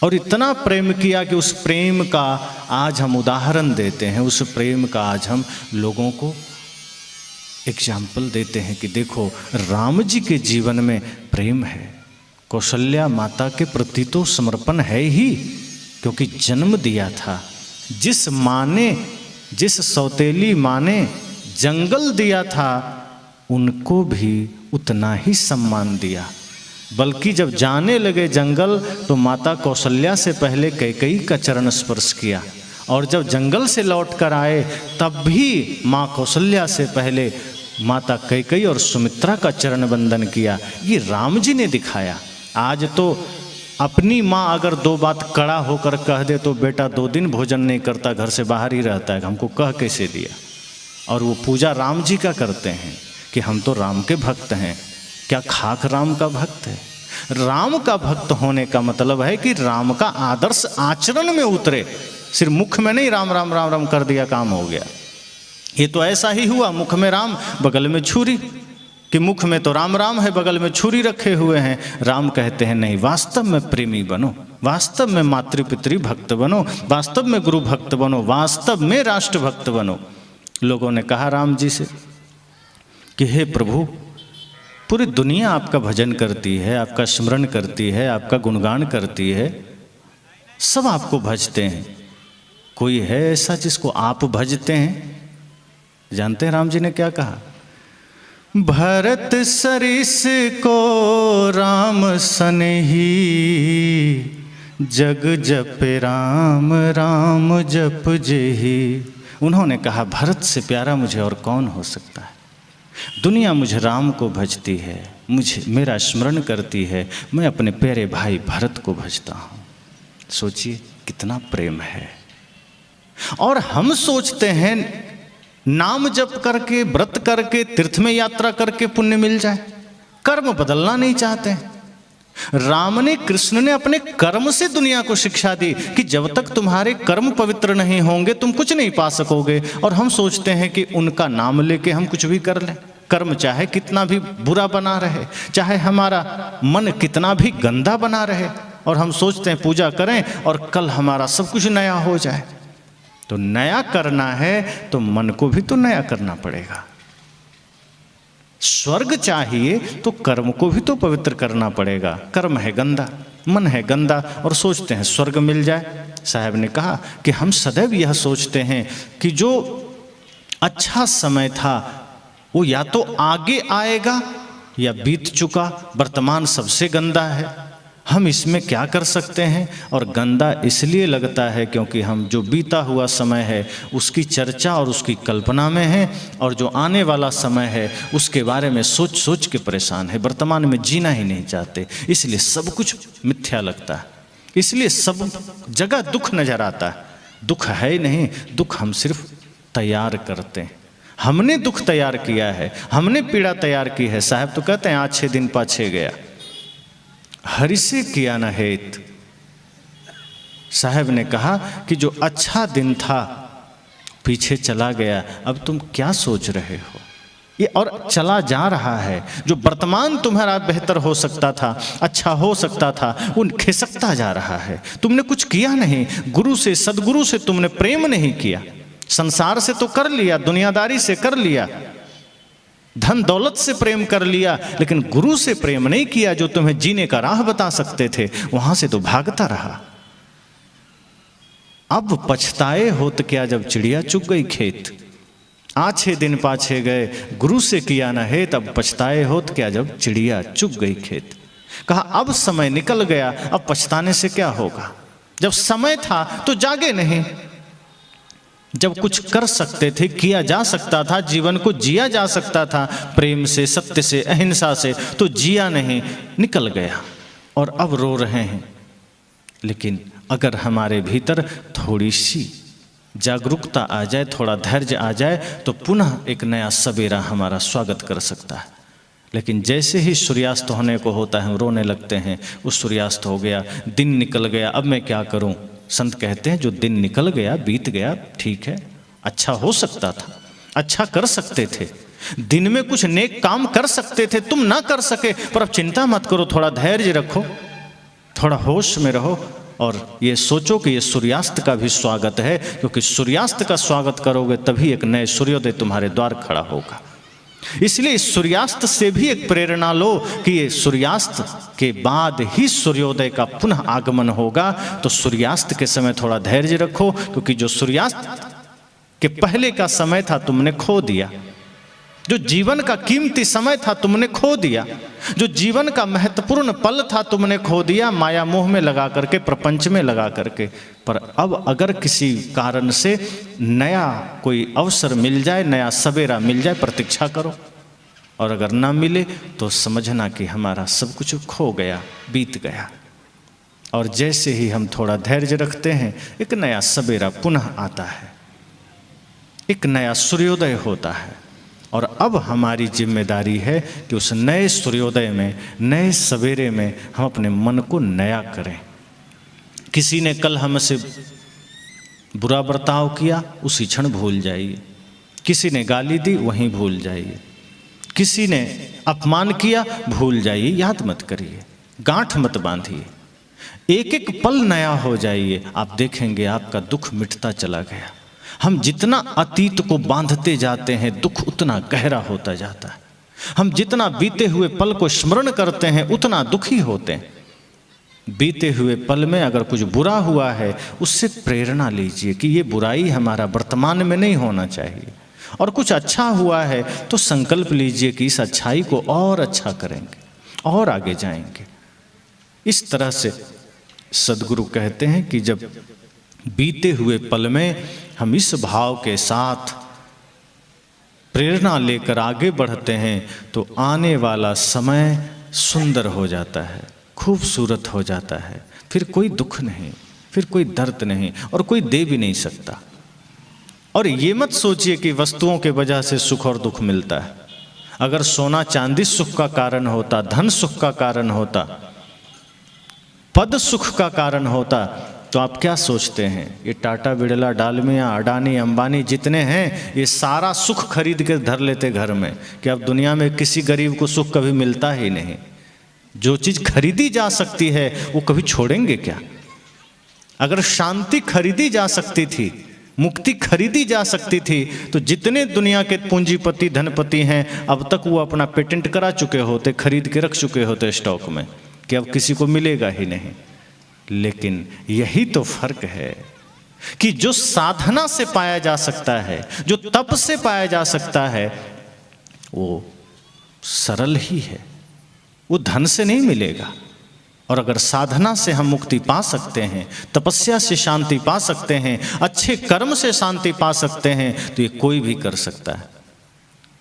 और इतना प्रेम किया कि उस प्रेम का आज हम उदाहरण देते हैं, उस प्रेम का आज हम लोगों को एग्जाम्पल देते हैं कि देखो राम जी के जीवन में प्रेम है। कौशल्या माता के प्रति तो समर्पण है ही, क्योंकि जन्म दिया था। जिस माँ ने, जिस सौतेली माँ ने जंगल दिया था उनको भी उतना ही सम्मान दिया। बल्कि जब जाने लगे जंगल तो माता कौशल्या से पहले कैकेयी का चरण स्पर्श किया, और जब जंगल से लौट कर आए तब भी माँ कौशल्या से पहले माता कैकेयी और सुमित्रा का चरण बंदन किया। ये राम जी ने दिखाया। आज तो अपनी माँ अगर दो बात कड़ा होकर कह दे तो बेटा 2 दिन भोजन नहीं करता, घर से बाहर ही रहता है, हमको कह कैसे दिया। और वो पूजा राम जी का करते हैं कि हम तो राम के भक्त हैं। क्या खाक राम का भक्त है। राम का भक्त होने का मतलब है कि राम का आदर्श आचरण में उतरे, सिर्फ मुख में नहीं राम राम राम राम कर दिया काम हो गया। ये तो ऐसा ही हुआ, मुख में राम बगल में छुरी, कि मुख में तो राम राम है बगल में छुरी रखे हुए हैं। राम कहते हैं नहीं, वास्तव में प्रेमी बनो, वास्तव में मातृ पितृ भक्त बनो, वास्तव में गुरु भक्त बनो, वास्तव में राष्ट्र भक्त बनो। लोगों ने कहा राम जी से कि हे प्रभु पूरी दुनिया आपका भजन करती है, आपका स्मरण करती है, आपका गुणगान करती है, सब आपको भजते हैं, कोई है ऐसा जिसको आप भजते हैं। जानते हैं राम जी ने क्या कहा, भरत सरिस को राम सनही, जग जप राम राम जप जेहि। उन्होंने कहा भरत से प्यारा मुझे और कौन हो सकता है। दुनिया मुझे राम को भजती है, मुझे मेरा स्मरण करती है, मैं अपने प्यारे भाई भरत को भजता हूँ। सोचिए कितना प्रेम है। और हम सोचते हैं नाम जप करके, व्रत करके, तीर्थ में यात्रा करके पुण्य मिल जाए। कर्म बदलना नहीं चाहते। राम ने, कृष्ण ने अपने कर्म से दुनिया को शिक्षा दी कि जब तक तुम्हारे कर्म पवित्र नहीं होंगे तुम कुछ नहीं पा सकोगे। और हम सोचते हैं कि उनका नाम लेके हम कुछ भी कर लें। कर्म चाहे कितना भी बुरा बना रहे, चाहे हमारा मन कितना भी गंदा बना रहे, और हम सोचते हैं पूजा करें और कल हमारा सब कुछ नया हो जाए। तो नया करना है तो मन को भी तो नया करना पड़ेगा। स्वर्ग चाहिए तो कर्म को भी तो पवित्र करना पड़ेगा। कर्म है गंदा, मन है गंदा, और सोचते हैं स्वर्ग मिल जाए। साहब ने कहा कि हम सदैव यह सोचते हैं कि जो अच्छा समय था वो या तो आगे आएगा या बीत चुका, वर्तमान सबसे गंदा है। हम इसमें क्या कर सकते हैं। और गंदा इसलिए लगता है क्योंकि हम जो बीता हुआ समय है उसकी चर्चा और उसकी कल्पना में है, और जो आने वाला समय है उसके बारे में सोच सोच के परेशान है। वर्तमान में जीना ही नहीं चाहते, इसलिए सब कुछ मिथ्या लगता है, इसलिए सब जगह दुख नजर आता है। दुख है ही नहीं, दुख हम सिर्फ तैयार करते हैं। हमने दुख तैयार किया है, हमने पीड़ा तैयार की है। साहब तो कहते हैं आछे दिन पाछे गया, हरि से किया न हेत। साहब ने कहा कि जो अच्छा दिन था पीछे चला गया, अब तुम क्या सोच रहे हो। ये और चला जा रहा है। जो वर्तमान तुम्हारा बेहतर हो सकता था, अच्छा हो सकता था, वो खिसकता जा रहा है। तुमने कुछ किया नहीं। गुरु से, सदगुरु से तुमने प्रेम नहीं किया। संसार से तो कर लिया, दुनियादारी से कर लिया, धन दौलत से प्रेम कर लिया, लेकिन गुरु से प्रेम नहीं किया जो तुम्हें जीने का राह बता सकते थे। वहां से तो भागता रहा। अब पछताए होत क्या जब चिड़िया चुग गई खेत। आछे दिन पाछे गए, गुरु से किया न है, तब पछताए होत क्या जब चिड़िया चुग गई खेत। कहा अब समय निकल गया, अब पछताने से क्या होगा। जब समय था तो जागे नहीं। जब कुछ कर सकते थे, किया जा सकता था, जीवन को जिया जा सकता था प्रेम से, सत्य से, अहिंसा से, तो जिया नहीं, निकल गया और अब रो रहे हैं। लेकिन अगर हमारे भीतर थोड़ी सी जागरूकता आ जाए, थोड़ा धैर्य आ जाए, तो पुनः एक नया सवेरा हमारा स्वागत कर सकता है। लेकिन जैसे ही सूर्यास्त होने को होता है हम रोने लगते हैं, उस सूर्यास्त हो गया, दिन निकल गया, अब मैं क्या करूं। संत कहते हैं जो दिन निकल गया, बीत गया, ठीक है, अच्छा हो सकता था, अच्छा कर सकते थे, दिन में कुछ नेक काम कर सकते थे, तुम ना कर सके, पर अब चिंता मत करो, थोड़ा धैर्य रखो, थोड़ा होश में रहो, और ये सोचो कि ये सूर्यास्त का भी स्वागत है, क्योंकि सूर्यास्त का स्वागत करोगे तभी एक नए सूर्योदय तुम्हारे द्वार खड़ा होगा। इसलिए इस सूर्यास्त से भी एक प्रेरणा लो कि ये सूर्यास्त के बाद ही सूर्योदय का पुनः आगमन होगा। तो सूर्यास्त के समय थोड़ा धैर्य रखो, क्योंकि जो सूर्यास्त के पहले का समय था तुमने खो दिया। जो जीवन का कीमती समय था तुमने खो दिया। जो जीवन का महत्वपूर्ण पल था तुमने खो दिया, माया मोह में लगा करके, प्रपंच में लगा करके। पर अब अगर किसी कारण से नया कोई अवसर मिल जाए, नया सवेरा मिल जाए, प्रतीक्षा करो, और अगर ना मिले तो समझना कि हमारा सब कुछ खो गया, बीत गया। और जैसे ही हम थोड़ा धैर्य रखते हैं, एक नया सवेरा पुनः आता है, एक नया सूर्योदय होता है। और अब हमारी जिम्मेदारी है कि उस नए सूर्योदय में, नए सवेरे में हम अपने मन को नया करें। किसी ने कल हमसे बुरा बर्ताव किया, उसी क्षण भूल जाइए। किसी ने गाली दी, वहीं भूल जाइए। किसी ने अपमान किया, भूल जाइए, याद मत करिए, गांठ मत बांधिए। एक एक पल नया हो जाइए, आप देखेंगे आपका दुख मिटता चला गया। हम जितना अतीत को बांधते जाते हैं, दुख उतना गहरा होता जाता है। हम जितना बीते हुए पल को स्मरण करते हैं, उतना दुखी होते हैं। बीते हुए पल में अगर कुछ बुरा हुआ है, उससे प्रेरणा लीजिए कि ये बुराई हमारा वर्तमान में नहीं होना चाहिए। और कुछ अच्छा हुआ है तो संकल्प लीजिए कि इस अच्छाई को और अच्छा करेंगे और आगे जाएंगे। इस तरह से सदगुरु कहते हैं कि जब बीते हुए पल में हम इस भाव के साथ प्रेरणा लेकर आगे बढ़ते हैं तो आने वाला समय सुंदर हो जाता है, खूबसूरत हो जाता है। फिर कोई दुख नहीं, फिर कोई दर्द नहीं, और कोई दे भी नहीं सकता। और ये मत सोचिए कि वस्तुओं के वजह से सुख और दुख मिलता है। अगर सोना चांदी सुख का कारण होता, धन सुख का कारण होता, पद सुख का कारण होता, तो आप क्या सोचते हैं? ये टाटा, बिड़ला, डालमिया, अडानी, अंबानी जितने हैं, ये सारा सुख खरीद के धर लेते घर में कि अब दुनिया में किसी गरीब को सुख कभी मिलता ही नहीं। जो चीज़ खरीदी जा सकती है वो कभी छोड़ेंगे क्या? अगर शांति खरीदी जा सकती थी, मुक्ति खरीदी जा सकती थी, तो जितने दुनिया के पूंजीपति धनपति हैं अब तक वो अपना पेटेंट करा चुके होते, खरीद के रख चुके होते स्टॉक में कि अब किसी को मिलेगा ही नहीं। लेकिन यही तो फर्क है कि जो साधना से पाया जा सकता है, जो तप से पाया जा सकता है, वो सरल ही है, वो धन से नहीं मिलेगा। और अगर साधना से हम मुक्ति पा सकते हैं, तपस्या से शांति पा सकते हैं, अच्छे कर्म से शांति पा सकते हैं, तो ये कोई भी कर सकता है।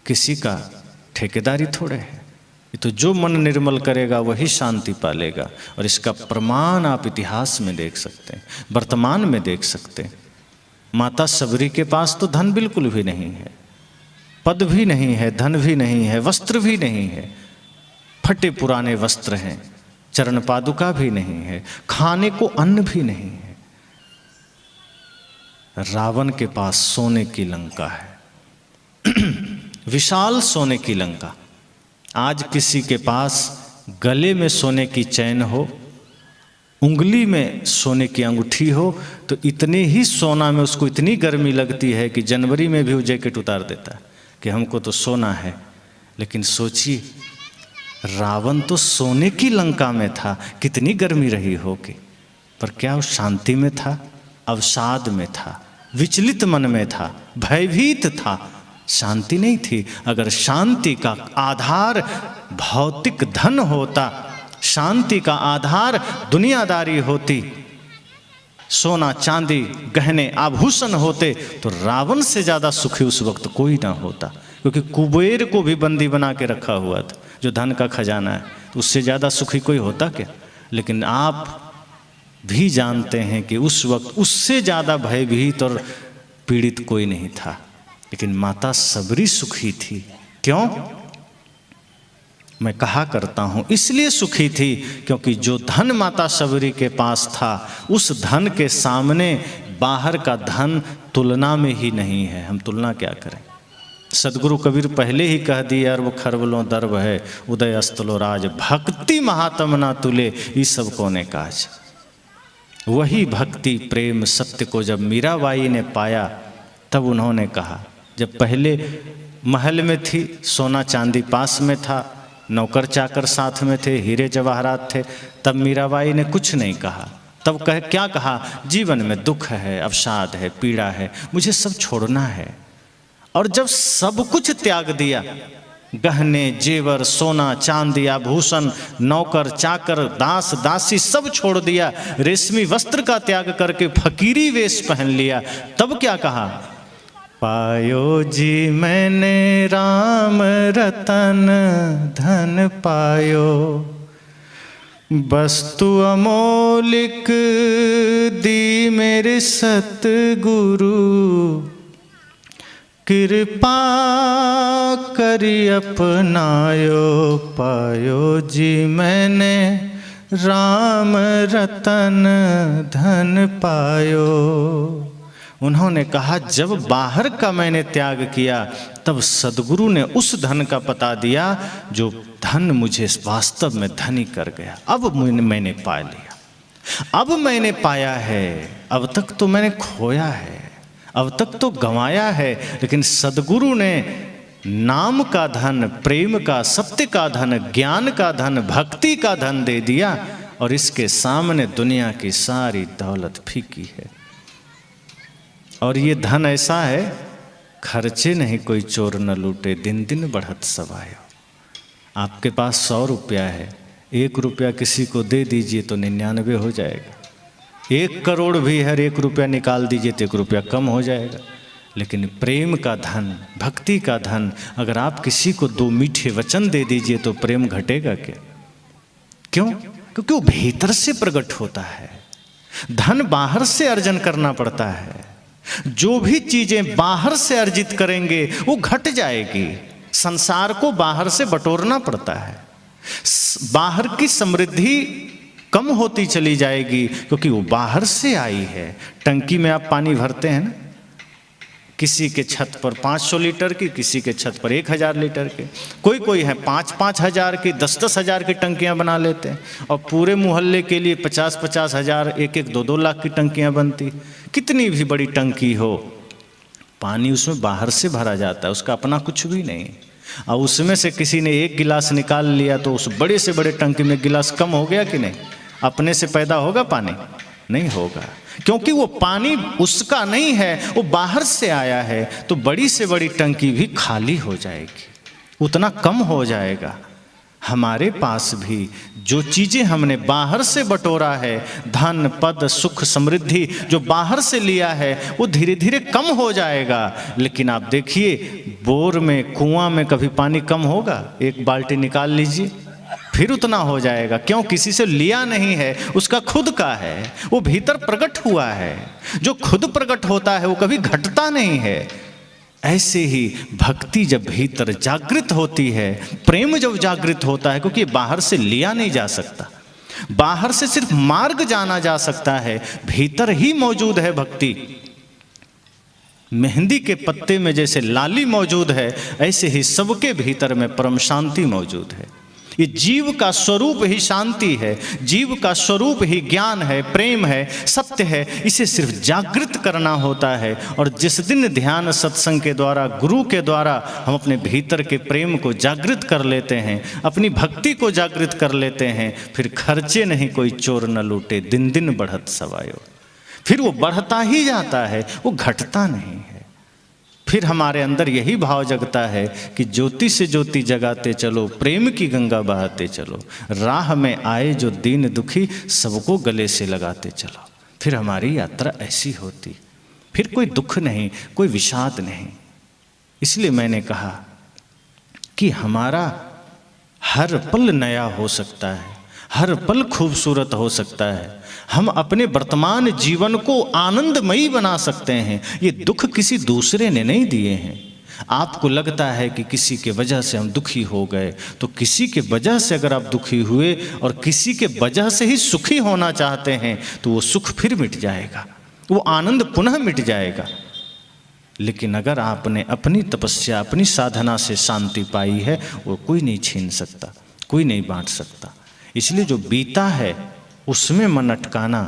किसी का ठेकेदारी थोड़े है। ये तो जो मन निर्मल करेगा वही शांति पालेगा। और इसका प्रमाण आप इतिहास में देख सकते हैं, वर्तमान में देख सकते हैं। माता सबरी के पास तो धन बिल्कुल भी नहीं है, पद भी नहीं है, धन भी नहीं है, वस्त्र भी नहीं है, फटे पुराने वस्त्र हैं, चरण पादुका भी नहीं है, खाने को अन्न भी नहीं है। रावण के पास सोने की लंका है विशाल सोने की लंका। आज किसी के पास गले में सोने की चैन हो, उंगली में सोने की अंगूठी हो, तो इतने ही सोना में उसको इतनी गर्मी लगती है कि जनवरी में भी वो जैकेट उतार देता है कि हमको तो सोना है। लेकिन सोचिए, रावण तो सोने की लंका में था, कितनी गर्मी रही होगी, पर क्या वो शांति में था? अवसाद में था, विचलित मन में था, भयभीत था, शांति नहीं थी। अगर शांति का आधार भौतिक धन होता, शांति का आधार दुनियादारी होती, सोना चांदी गहने आभूषण होते, तो रावण से ज़्यादा सुखी उस वक्त कोई ना होता। क्योंकि कुबेर को भी बंदी बना के रखा हुआ था, जो धन का खजाना है, तो उससे ज़्यादा सुखी कोई होता क्या? लेकिन आप भी जानते हैं कि उस वक्त उससे ज़्यादा भयभीत और पीड़ित कोई नहीं था। लेकिन माता सबरी सुखी थी। क्यों? मैं कहा करता हूँ इसलिए सुखी थी क्योंकि जो धन माता सबरी के पास था, उस धन के सामने बाहर का धन तुलना में ही नहीं है। हम तुलना क्या करें? सदगुरु कबीर पहले ही कह दिए, अरब खरबलों दर्ब है, उदय अस्तलो राज, भक्ति महात्म ना तुले, ये सब कोने काज। वही भक्ति प्रेम सत्य को जब मीराबाई ने पाया, तब उन्होंने कहा, जब पहले महल में थी, सोना चांदी पास में था, नौकर चाकर साथ में थे, हीरे जवाहरात थे, तब मीराबाई ने कुछ नहीं कहा। तब क्या कहा? जीवन में दुख है, अवसाद है, पीड़ा है, मुझे सब छोड़ना है। और जब सब कुछ त्याग दिया, गहने जेवर, सोना चांदी आभूषण, नौकर चाकर, दास दासी सब छोड़ दिया, रेशमी वस्त्र का त्याग करके फकीरी वेश पहन लिया, तब क्या कहा? पायो जी मैंने राम रतन धन पायो, वस्तु अमोलिक दी मेरे सतगुरु, कृपा करी अपनायो, पायो जी मैंने राम रतन धन पायो। उन्होंने कहा, जब बाहर का मैंने त्याग किया, तब सदगुरु ने उस धन का पता दिया जो धन मुझे वास्तव में धनी कर गया। अब मैंने पा लिया, अब मैंने पाया है। अब तक तो मैंने खोया है, अब तक तो गंवाया है, लेकिन सदगुरु ने नाम का धन, प्रेम का, सत्य का धन, ज्ञान का धन, भक्ति का धन दे दिया, और इसके सामने दुनिया की सारी दौलत फीकी है। और ये धन ऐसा है, खर्चे नहीं कोई चोर न लूटे, दिन दिन बढ़त सवायो। आपके पास 100 रुपया है, 1 रुपया किसी को दे दीजिए तो 99 हो जाएगा। 1 करोड़ भी हर 1 रुपया निकाल दीजिए तो 1 रुपया कम हो जाएगा। लेकिन प्रेम का धन, भक्ति का धन, अगर आप किसी को 2 मीठे वचन दे दीजिए तो प्रेम घटेगा क्या? क्यों? क्योंकि वो भीतर से प्रकट होता है। धन बाहर से अर्जन करना पड़ता है। जो भी चीजें बाहर से अर्जित करेंगे वो घट जाएगी। संसार को बाहर से बटोरना पड़ता है। बाहर की समृद्धि कम होती चली जाएगी क्योंकि वो बाहर से आई है। टंकी में आप पानी भरते हैं ना, किसी के छत पर 500 लीटर की, किसी के छत पर 1000 लीटर के, कोई है 5-5 हज़ार की, 10-10 हज़ार की टंकियां बना लेते हैं। और पूरे मोहल्ले के लिए 50-50 हज़ार, 1-1, 2-2 लाख की टंकियां बनती। कितनी भी बड़ी टंकी हो, पानी उसमें बाहर से भरा जाता है, उसका अपना कुछ भी नहीं। और उसमें से किसी ने 1 गिलास निकाल लिया तो उस बड़े से बड़े टंकी में गिलास कम हो गया कि नहीं? अपने से पैदा होगा पानी? नहीं होगा, क्योंकि वो पानी उसका नहीं है, वो बाहर से आया है। तो बड़ी से बड़ी टंकी भी खाली हो जाएगी, उतना कम हो जाएगा। हमारे पास भी जो चीजें हमने बाहर से बटोरा है, धन, पद, सुख, समृद्धि, जो बाहर से लिया है, वो धीरे धीरे कम हो जाएगा। लेकिन आप देखिए, बोर में, कुआं में कभी पानी कम होगा? 1 बाल्टी निकाल लीजिए, फिर उतना हो जाएगा। क्यों? किसी से लिया नहीं है, उसका खुद का है, वो भीतर प्रकट हुआ है। जो खुद प्रकट होता है वो कभी घटता नहीं है। ऐसे ही भक्ति जब भीतर जागृत होती है, प्रेम जब जागृत होता है, क्योंकि बाहर से लिया नहीं जा सकता, बाहर से सिर्फ मार्ग जाना जा सकता है, भीतर ही मौजूद है भक्ति। मेहंदी के पत्ते में जैसे लाली मौजूद है, ऐसे ही सबके भीतर में परम शांति मौजूद है। ये जीव का स्वरूप ही शांति है, जीव का स्वरूप ही ज्ञान है, प्रेम है, सत्य है। इसे सिर्फ जागृत करना होता है। और जिस दिन ध्यान सत्संग के द्वारा, गुरु के द्वारा हम अपने भीतर के प्रेम को जागृत कर लेते हैं, अपनी भक्ति को जागृत कर लेते हैं, फिर खर्चे नहीं कोई चोर न लूटे, दिन दिन बढ़त सवायो। फिर वो बढ़ता ही जाता है, वो घटता नहीं है। फिर हमारे अंदर यही भाव जगता है कि ज्योति से ज्योति जगाते चलो, प्रेम की गंगा बहाते चलो, राह में आए जो दीन दुखी, सबको गले से लगाते चलो। फिर हमारी यात्रा ऐसी होती, फिर कोई दुख नहीं, कोई विषाद नहीं। इसलिए मैंने कहा कि हमारा हर पल नया हो सकता है, हर पल खूबसूरत हो सकता है। हम अपने वर्तमान जीवन को आनंदमयी बना सकते हैं। ये दुख किसी दूसरे ने नहीं दिए हैं। आपको लगता है कि किसी के वजह से हम दुखी हो गए, तो किसी के वजह से अगर आप दुखी हुए और किसी के वजह से ही सुखी होना चाहते हैं, तो वो सुख फिर मिट जाएगा, वो आनंद पुनः मिट जाएगा। लेकिन अगर आपने अपनी तपस्या, अपनी साधना से शांति पाई है, वो कोई नहीं छीन सकता, कोई नहीं बांट सकता। इसलिए जो बीता है उसमें मन अटकाना,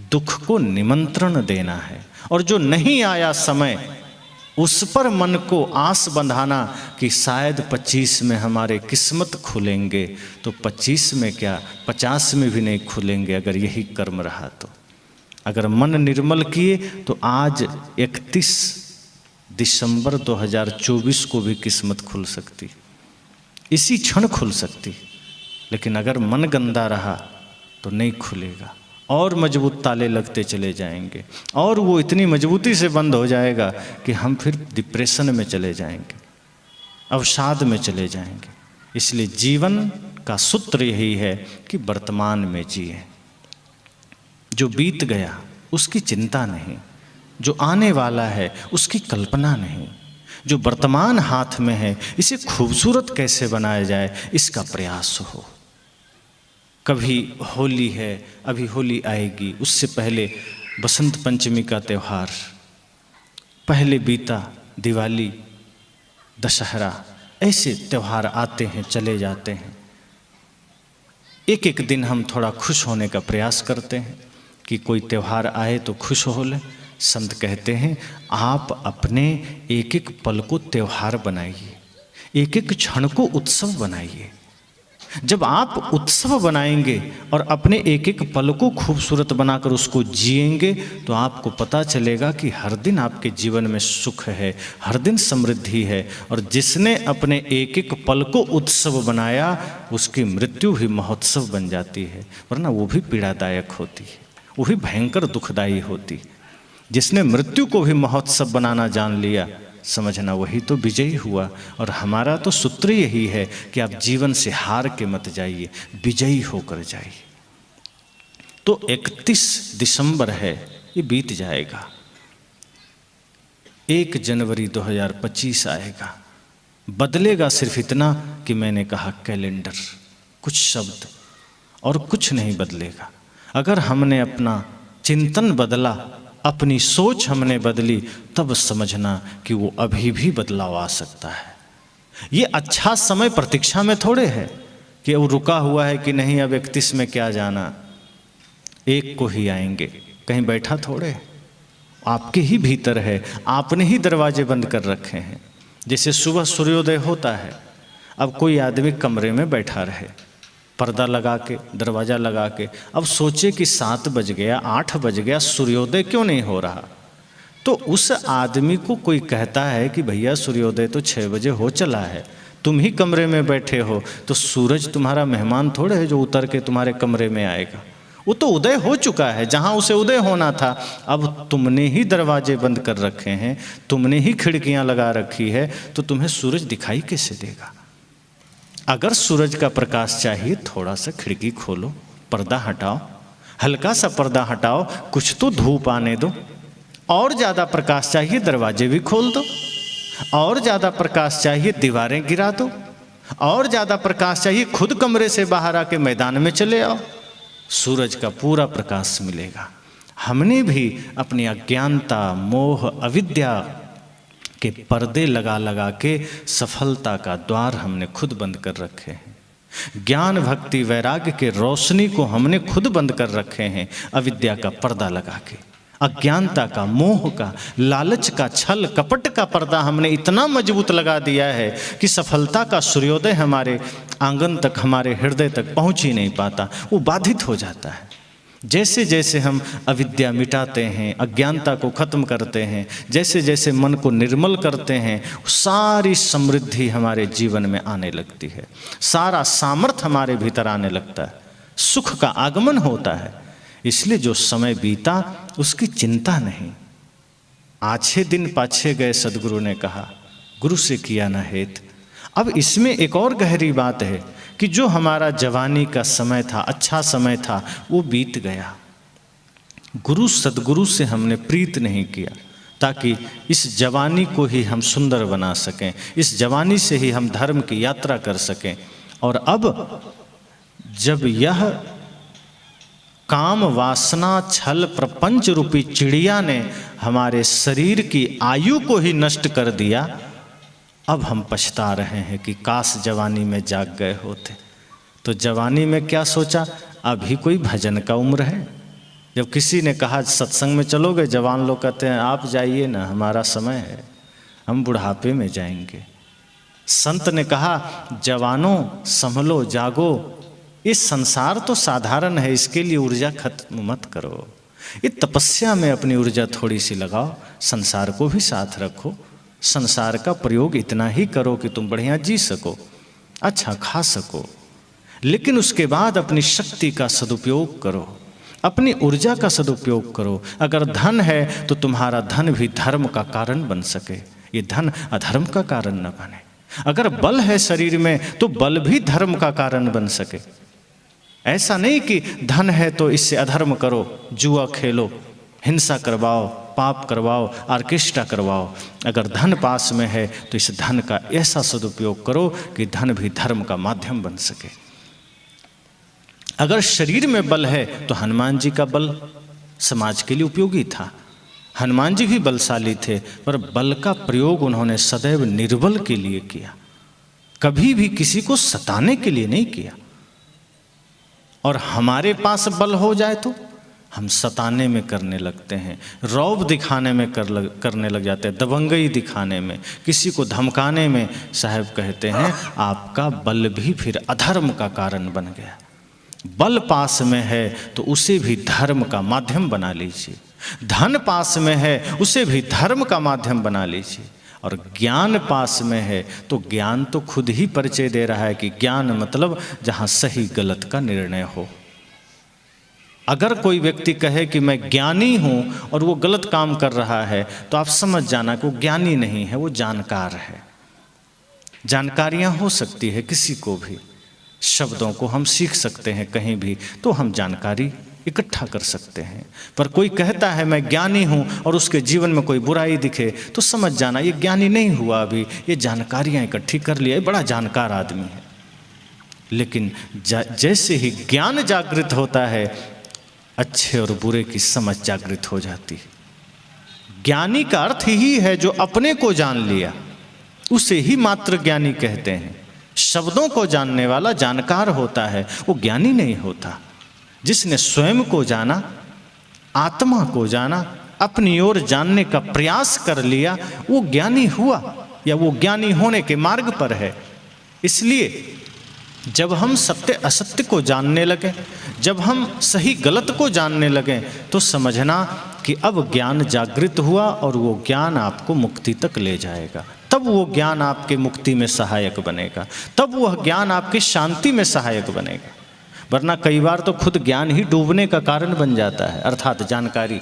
दुख को निमंत्रण देना है। और जो नहीं आया समय, उस पर मन को आस बंधाना कि शायद 25 में हमारे किस्मत खुलेंगे। तो 25 में क्या, 50 में भी नहीं खुलेंगे अगर यही कर्म रहा तो। अगर मन निर्मल किए तो आज 31 दिसंबर 2024 को भी किस्मत खुल सकती, इसी क्षण खुल सकती। लेकिन अगर मन गंदा रहा तो नहीं खुलेगा, और मजबूत ताले लगते चले जाएंगे, और वो इतनी मजबूती से बंद हो जाएगा कि हम फिर डिप्रेशन में चले जाएंगे, अवसाद में चले जाएंगे। इसलिए जीवन का सूत्र यही है कि वर्तमान में जिए। जो बीत गया उसकी चिंता नहीं, जो आने वाला है उसकी कल्पना नहीं, जो वर्तमान हाथ में है इसे खूबसूरत कैसे बनाया जाए, इसका प्रयास हो। कभी होली है, अभी होली आएगी, उससे पहले बसंत पंचमी का त्यौहार, पहले बीता दिवाली, दशहरा, ऐसे त्यौहार आते हैं चले जाते हैं। एक एक दिन हम थोड़ा खुश होने का प्रयास करते हैं कि कोई त्यौहार आए तो खुश हो ले। संत कहते हैं आप अपने एक एक पल को त्यौहार बनाइए, एक एक क्षण को उत्सव बनाइए। जब आप उत्सव बनाएंगे और अपने एक एक पल को खूबसूरत बनाकर उसको जिएंगे तो आपको पता चलेगा कि हर दिन आपके जीवन में सुख है, हर दिन समृद्धि है। और जिसने अपने एक एक पल को उत्सव बनाया उसकी मृत्यु भी महोत्सव बन जाती है, वरना वो भी पीड़ादायक होती है, वो भी भयंकर दुखदायी होती। जिसने मृत्यु को भी महोत्सव बनाना जान लिया समझना वही तो विजयी हुआ। और हमारा तो सूत्र यही है कि आप जीवन से हार के मत जाइए, विजयी होकर जाइए। तो 31 दिसंबर है, ये बीत जाएगा। 1 जनवरी 2025 आएगा। बदलेगा सिर्फ इतना कि मैंने कहा कैलेंडर, कुछ शब्द और कुछ नहीं बदलेगा। अगर हमने अपना चिंतन बदला, अपनी सोच हमने बदली, तब समझना कि वो अभी भी बदलाव आ सकता है। ये अच्छा समय प्रतीक्षा में थोड़े है कि वो रुका हुआ है कि नहीं अब 31 में क्या जाना, एक को ही आएंगे, कहीं बैठा थोड़े, आपके ही भीतर है, आपने ही दरवाजे बंद कर रखे हैं। जैसे सुबह सूर्योदय होता है, अब कोई आदमी कमरे में बैठा रहे पर्दा लगा के, दरवाज़ा लगा के, अब सोचे कि 7 बज गया, 8 बज गया, सूर्योदय क्यों नहीं हो रहा। तो उस आदमी को कोई कहता है कि भैया सूर्योदय तो 6 बजे हो चला है, तुम ही कमरे में बैठे हो, तो सूरज तुम्हारा मेहमान थोड़े है जो उतर के तुम्हारे कमरे में आएगा। वो तो उदय हो चुका है जहाँ उसे उदय होना था। अब तुमने ही दरवाजे बंद कर रखे हैं, तुमने ही खिड़कियाँ लगा रखी है, तो तुम्हें सूरज दिखाई कैसे देगा। अगर सूरज का प्रकाश चाहिए थोड़ा सा खिड़की खोलो, पर्दा हटाओ, हल्का सा पर्दा हटाओ, कुछ तो धूप आने दो। और ज़्यादा प्रकाश चाहिए दरवाजे भी खोल दो, और ज़्यादा प्रकाश चाहिए दीवारें गिरा दो, और ज़्यादा प्रकाश चाहिए खुद कमरे से बाहर आके मैदान में चले आओ, सूरज का पूरा प्रकाश मिलेगा। हमने भी अपनी अज्ञानता, मोह, अविद्या के पर्दे लगा लगा के सफलता का द्वार हमने खुद बंद कर रखे हैं। ज्ञान, भक्ति, वैराग्य के रोशनी को हमने खुद बंद कर रखे हैं अविद्या का पर्दा लगा के। अज्ञानता का, मोह का, लालच का, छल कपट का पर्दा हमने इतना मजबूत लगा दिया है कि सफलता का सूर्योदय हमारे आंगन तक, हमारे हृदय तक पहुंच ही नहीं पाता, वो बाधित हो जाता है। जैसे जैसे हम अविद्या मिटाते हैं, अज्ञानता को खत्म करते हैं, जैसे जैसे मन को निर्मल करते हैं, सारी समृद्धि हमारे जीवन में आने लगती है, सारा सामर्थ्य हमारे भीतर आने लगता है, सुख का आगमन होता है। इसलिए जो समय बीता उसकी चिंता नहीं। आछे दिन पाछे गए, सदगुरु ने कहा, गुरु से किया न हेत। अब इसमें एक और गहरी बात है कि जो हमारा जवानी का समय था, अच्छा समय था, वो बीत गया। गुरु सदगुरु से हमने प्रीत नहीं किया ताकि इस जवानी को ही हम सुंदर बना सकें, इस जवानी से ही हम धर्म की यात्रा कर सकें। और अब जब यह काम, वासना, छल, प्रपंच रूपी चिड़िया ने हमारे शरीर की आयु को ही नष्ट कर दिया, अब हम पछता रहे हैं कि काश जवानी में जाग गए होते। तो जवानी में क्या सोचा, अभी कोई भजन का उम्र है। जब किसी ने कहा सत्संग में चलोगे, जवान लोग कहते हैं आप जाइए ना, हमारा समय है, हम बुढ़ापे में जाएंगे। संत ने कहा जवानों संभलो, जागो, इस संसार तो साधारण है, इसके लिए ऊर्जा खत्म मत करो। ये तपस्या में अपनी ऊर्जा थोड़ी सी लगाओ, संसार को भी साथ रखो। संसार का प्रयोग इतना ही करो कि तुम बढ़िया जी सको, अच्छा खा सको, लेकिन उसके बाद अपनी शक्ति का सदुपयोग करो, अपनी ऊर्जा का सदुपयोग करो। अगर धन है तो तुम्हारा धन भी धर्म का कारण बन सके, ये धन अधर्म का कारण न बने। अगर बल है शरीर में तो बल भी धर्म का कारण बन सके। ऐसा नहीं कि धन है तो इससे अधर्म करो, जुआ खेलो, हिंसा करवाओ, पाप करवाओ, ऑर्केस्ट्रा करवाओ। अगर धन पास में है तो इस धन का ऐसा सदुपयोग करो कि धन भी धर्म का माध्यम बन सके। अगर शरीर में बल है तो हनुमान जी का बल समाज के लिए उपयोगी था। हनुमान जी भी बलशाली थे, पर बल का प्रयोग उन्होंने सदैव निर्बल के लिए किया, कभी भी किसी को सताने के लिए नहीं किया। और हमारे पास बल हो जाए तो हम सताने में करने लगते हैं, रौब दिखाने में करने लग जाते हैं, दबंगई दिखाने में, किसी को धमकाने में। साहब कहते हैं आपका बल भी फिर अधर्म का कारण बन गया। बल पास में है तो उसे भी धर्म का माध्यम बना लीजिए, धन पास में है उसे भी धर्म का माध्यम बना लीजिए, और ज्ञान पास में है तो ज्ञान तो खुद ही परिचय दे रहा है कि ज्ञान मतलब जहाँ सही गलत का निर्णय हो। अगर कोई व्यक्ति कहे कि मैं ज्ञानी हूँ और वो गलत काम कर रहा है तो आप समझ जाना कि वो ज्ञानी नहीं है, वो जानकार है। जानकारियाँ हो सकती है किसी को भी, शब्दों को हम सीख सकते हैं कहीं भी, तो हम जानकारी इकट्ठा कर सकते हैं। पर कोई कहता है मैं ज्ञानी हूँ और उसके जीवन में कोई बुराई दिखे तो समझ जाना ये ज्ञानी नहीं हुआ, अभी ये जानकारियाँ इकट्ठी कर लिया, बड़ा जानकार आदमी है। लेकिन जैसे ही ज्ञान जागृत होता है, अच्छे और बुरे की समझ जागृत हो जाती है। ज्ञानी का अर्थ ही है जो अपने को जान लिया, उसे ही मात्र ज्ञानी कहते हैं। शब्दों को जानने वाला जानकार होता है, वो ज्ञानी नहीं होता। जिसने स्वयं को जाना, आत्मा को जाना, अपनी ओर जानने का प्रयास कर लिया, वो ज्ञानी हुआ या वो ज्ञानी होने के मार्ग पर है। इसलिए जब हम सत्य असत्य को जानने लगे, जब हम सही गलत को जानने लगे, तो समझना कि अब ज्ञान जागृत हुआ और वो ज्ञान आपको मुक्ति तक ले जाएगा। तब वो ज्ञान आपके मुक्ति में सहायक बनेगा, तब वह ज्ञान आपकी शांति में सहायक बनेगा। वरना कई बार तो खुद ज्ञान ही डूबने का कारण बन जाता है। अर्थात जानकारी,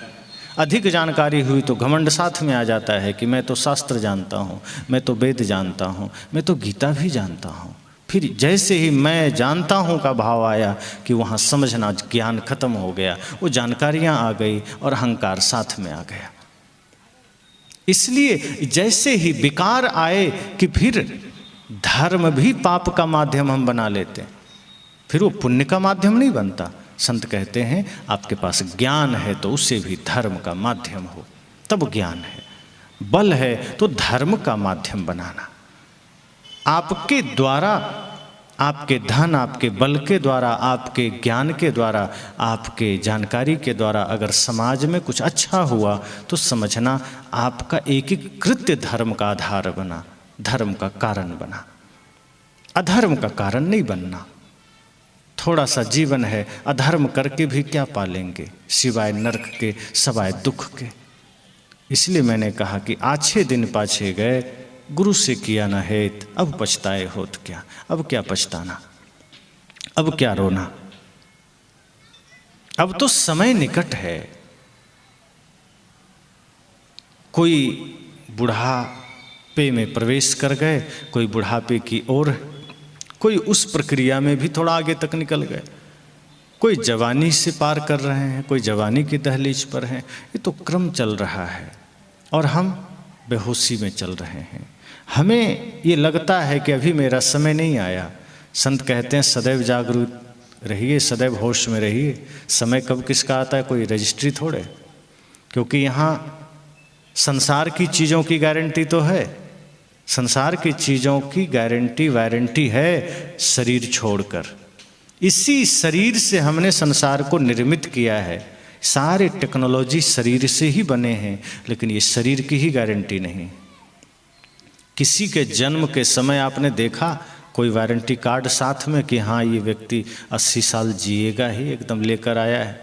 अधिक जानकारी हुई तो घमंड साथ में आ जाता है कि मैं तो शास्त्र जानता हूँ, मैं तो वेद जानता हूँ, मैं तो गीता भी जानता हूँ। फिर जैसे ही मैं जानता हूँ का भाव आया कि वहाँ समझना ज्ञान खत्म हो गया, वो जानकारियाँ आ गई और अहंकार साथ में आ गया। इसलिए जैसे ही विकार आए कि फिर धर्म भी पाप का माध्यम हम बना लेते हैं, फिर वो पुण्य का माध्यम नहीं बनता। संत कहते हैं आपके पास ज्ञान है तो उससे भी धर्म का माध्यम हो, तब ज्ञान है। बल है तो धर्म का माध्यम बनाना। आपके द्वारा, आपके धन, आपके बल के द्वारा, आपके ज्ञान के द्वारा, आपके जानकारी के द्वारा अगर समाज में कुछ अच्छा हुआ तो समझना आपका एक एक कृत्य धर्म का आधार बना, धर्म का कारण बना, अधर्म का कारण नहीं बनना। थोड़ा सा जीवन है, अधर्म करके भी क्या पालेंगे सिवाय नरक के, सवाय दुख के। इसलिए मैंने कहा कि आछे दिन पाछे गए, गुरु से किया न हेत, अब पछताए होत क्या। अब क्या पछताना, अब क्या रोना, अब तो समय निकट है। कोई बुढ़ापे में प्रवेश कर गए, कोई बुढ़ापे की ओर, कोई उस प्रक्रिया में भी थोड़ा आगे तक निकल गए, कोई जवानी से पार कर रहे हैं, कोई जवानी की दहलीज पर हैं। ये तो क्रम चल रहा है और हम बेहोशी में चल रहे हैं। हमें ये लगता है कि अभी मेरा समय नहीं आया। संत कहते हैं सदैव जागरूक रहिए, सदैव होश में रहिए। समय कब किसका आता है कोई रजिस्ट्री थोड़े, क्योंकि यहाँ संसार की चीज़ों की गारंटी तो है, संसार की चीज़ों की गारंटी वारंटी है शरीर छोड़कर। इसी शरीर से हमने संसार को निर्मित किया है। सारे टेक्नोलॉजी शरीर से ही बने हैं, लेकिन ये शरीर की ही गारंटी नहीं। किसी के जन्म के समय आपने देखा कोई वारंटी कार्ड साथ में कि हाँ ये व्यक्ति 80 साल जिएगा ही, एकदम लेकर आया है?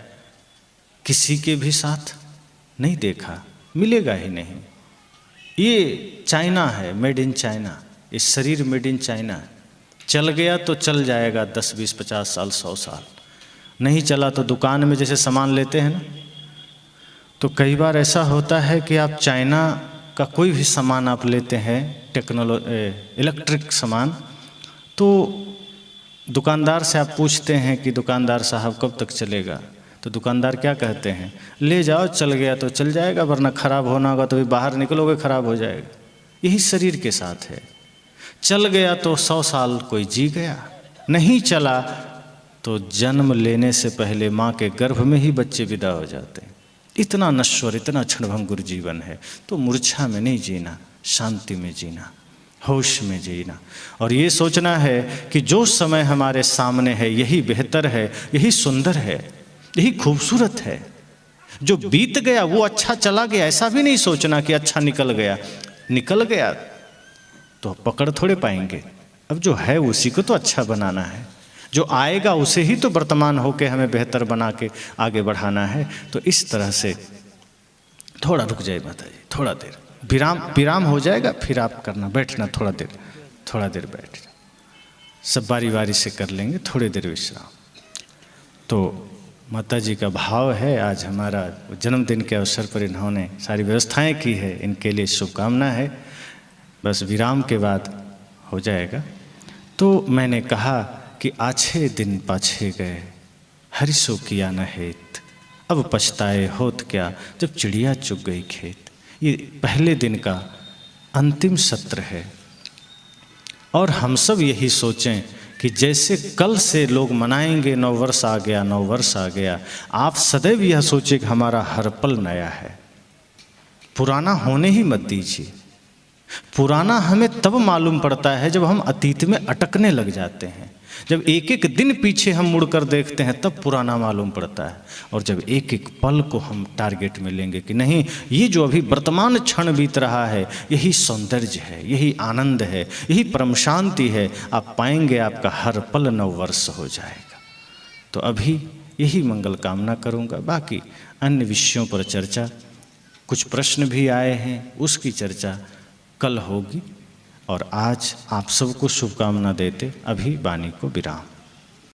किसी के भी साथ नहीं देखा, मिलेगा ही नहीं। ये चाइना है, मेड इन चाइना, ये शरीर मेड इन चाइना है। चल गया तो चल जाएगा 10, 20, 50 साल, 100 साल। नहीं चला तो दुकान में जैसे सामान लेते हैं ना, तो कई बार ऐसा होता है कि आप चाइना का कोई भी सामान आप लेते हैं, इलेक्ट्रिक सामान, तो दुकानदार से आप पूछते हैं कि दुकानदार साहब कब तक चलेगा, तो दुकानदार क्या कहते हैं, ले जाओ, चल गया तो चल जाएगा, वरना ख़राब होना होगा तो भी बाहर निकलोगे ख़राब हो जाएगा। यही शरीर के साथ है। चल गया तो 100 साल कोई जी गया, नहीं चला तो जन्म लेने से पहले माँ के गर्भ में ही बच्चे विदा हो जाते हैं। इतना नश्वर, इतना क्षणभंगुर जीवन है। तो मूर्छा में नहीं जीना, शांति में जीना, होश में जीना, और ये सोचना है कि जो समय हमारे सामने है यही बेहतर है, यही सुंदर है, यही खूबसूरत है। जो बीत गया वो अच्छा चला गया, ऐसा भी नहीं सोचना कि अच्छा निकल गया। निकल गया तो पकड़ थोड़े पाएंगे, अब जो है उसी को तो अच्छा बनाना है, जो आएगा उसे ही तो वर्तमान होके हमें बेहतर बना के आगे बढ़ाना है। तो इस तरह से थोड़ा रुक जाए माता जी, थोड़ा देर विराम हो जाएगा, फिर आप करना, बैठना थोड़ा देर बैठ जाओ, सब बारी बारी से कर लेंगे, थोड़ी देर विश्राम। तो माता जी का भाव है, आज हमारा जन्मदिन के अवसर पर इन्होंने सारी व्यवस्थाएं की है, इनके लिए शुभकामना है। बस विराम के बाद हो जाएगा। तो मैंने कहा कि आछे दिन पाछे गए, हरिसो किया न हेत, अब पछताए होत क्या, जब चिड़िया चुग गई खेत। ये पहले दिन का अंतिम सत्र है, और हम सब यही सोचें कि जैसे कल से लोग मनाएंगे नव वर्ष आ गया, नव वर्ष आ गया, आप सदैव यह सोचें कि हमारा हर पल नया है। पुराना होने ही मत दीजिए। पुराना हमें तब मालूम पड़ता है जब हम अतीत में अटकने लग जाते हैं, जब एक एक दिन पीछे हम मुड़कर देखते हैं तब पुराना मालूम पड़ता है। और जब एक एक पल को हम टारगेट में लेंगे कि नहीं, ये जो अभी वर्तमान क्षण बीत रहा है यही सौंदर्य है, यही आनंद है, यही परम शांति है, आप पाएंगे आपका हर पल नव वर्ष हो जाएगा। तो अभी यही मंगल कामना करूँगा। बाकी अन्य विषयों पर चर्चा, कुछ प्रश्न भी आए हैं, उसकी चर्चा कल होगी। और आज आप सबको शुभकामना देते अभी वाणी को विराम।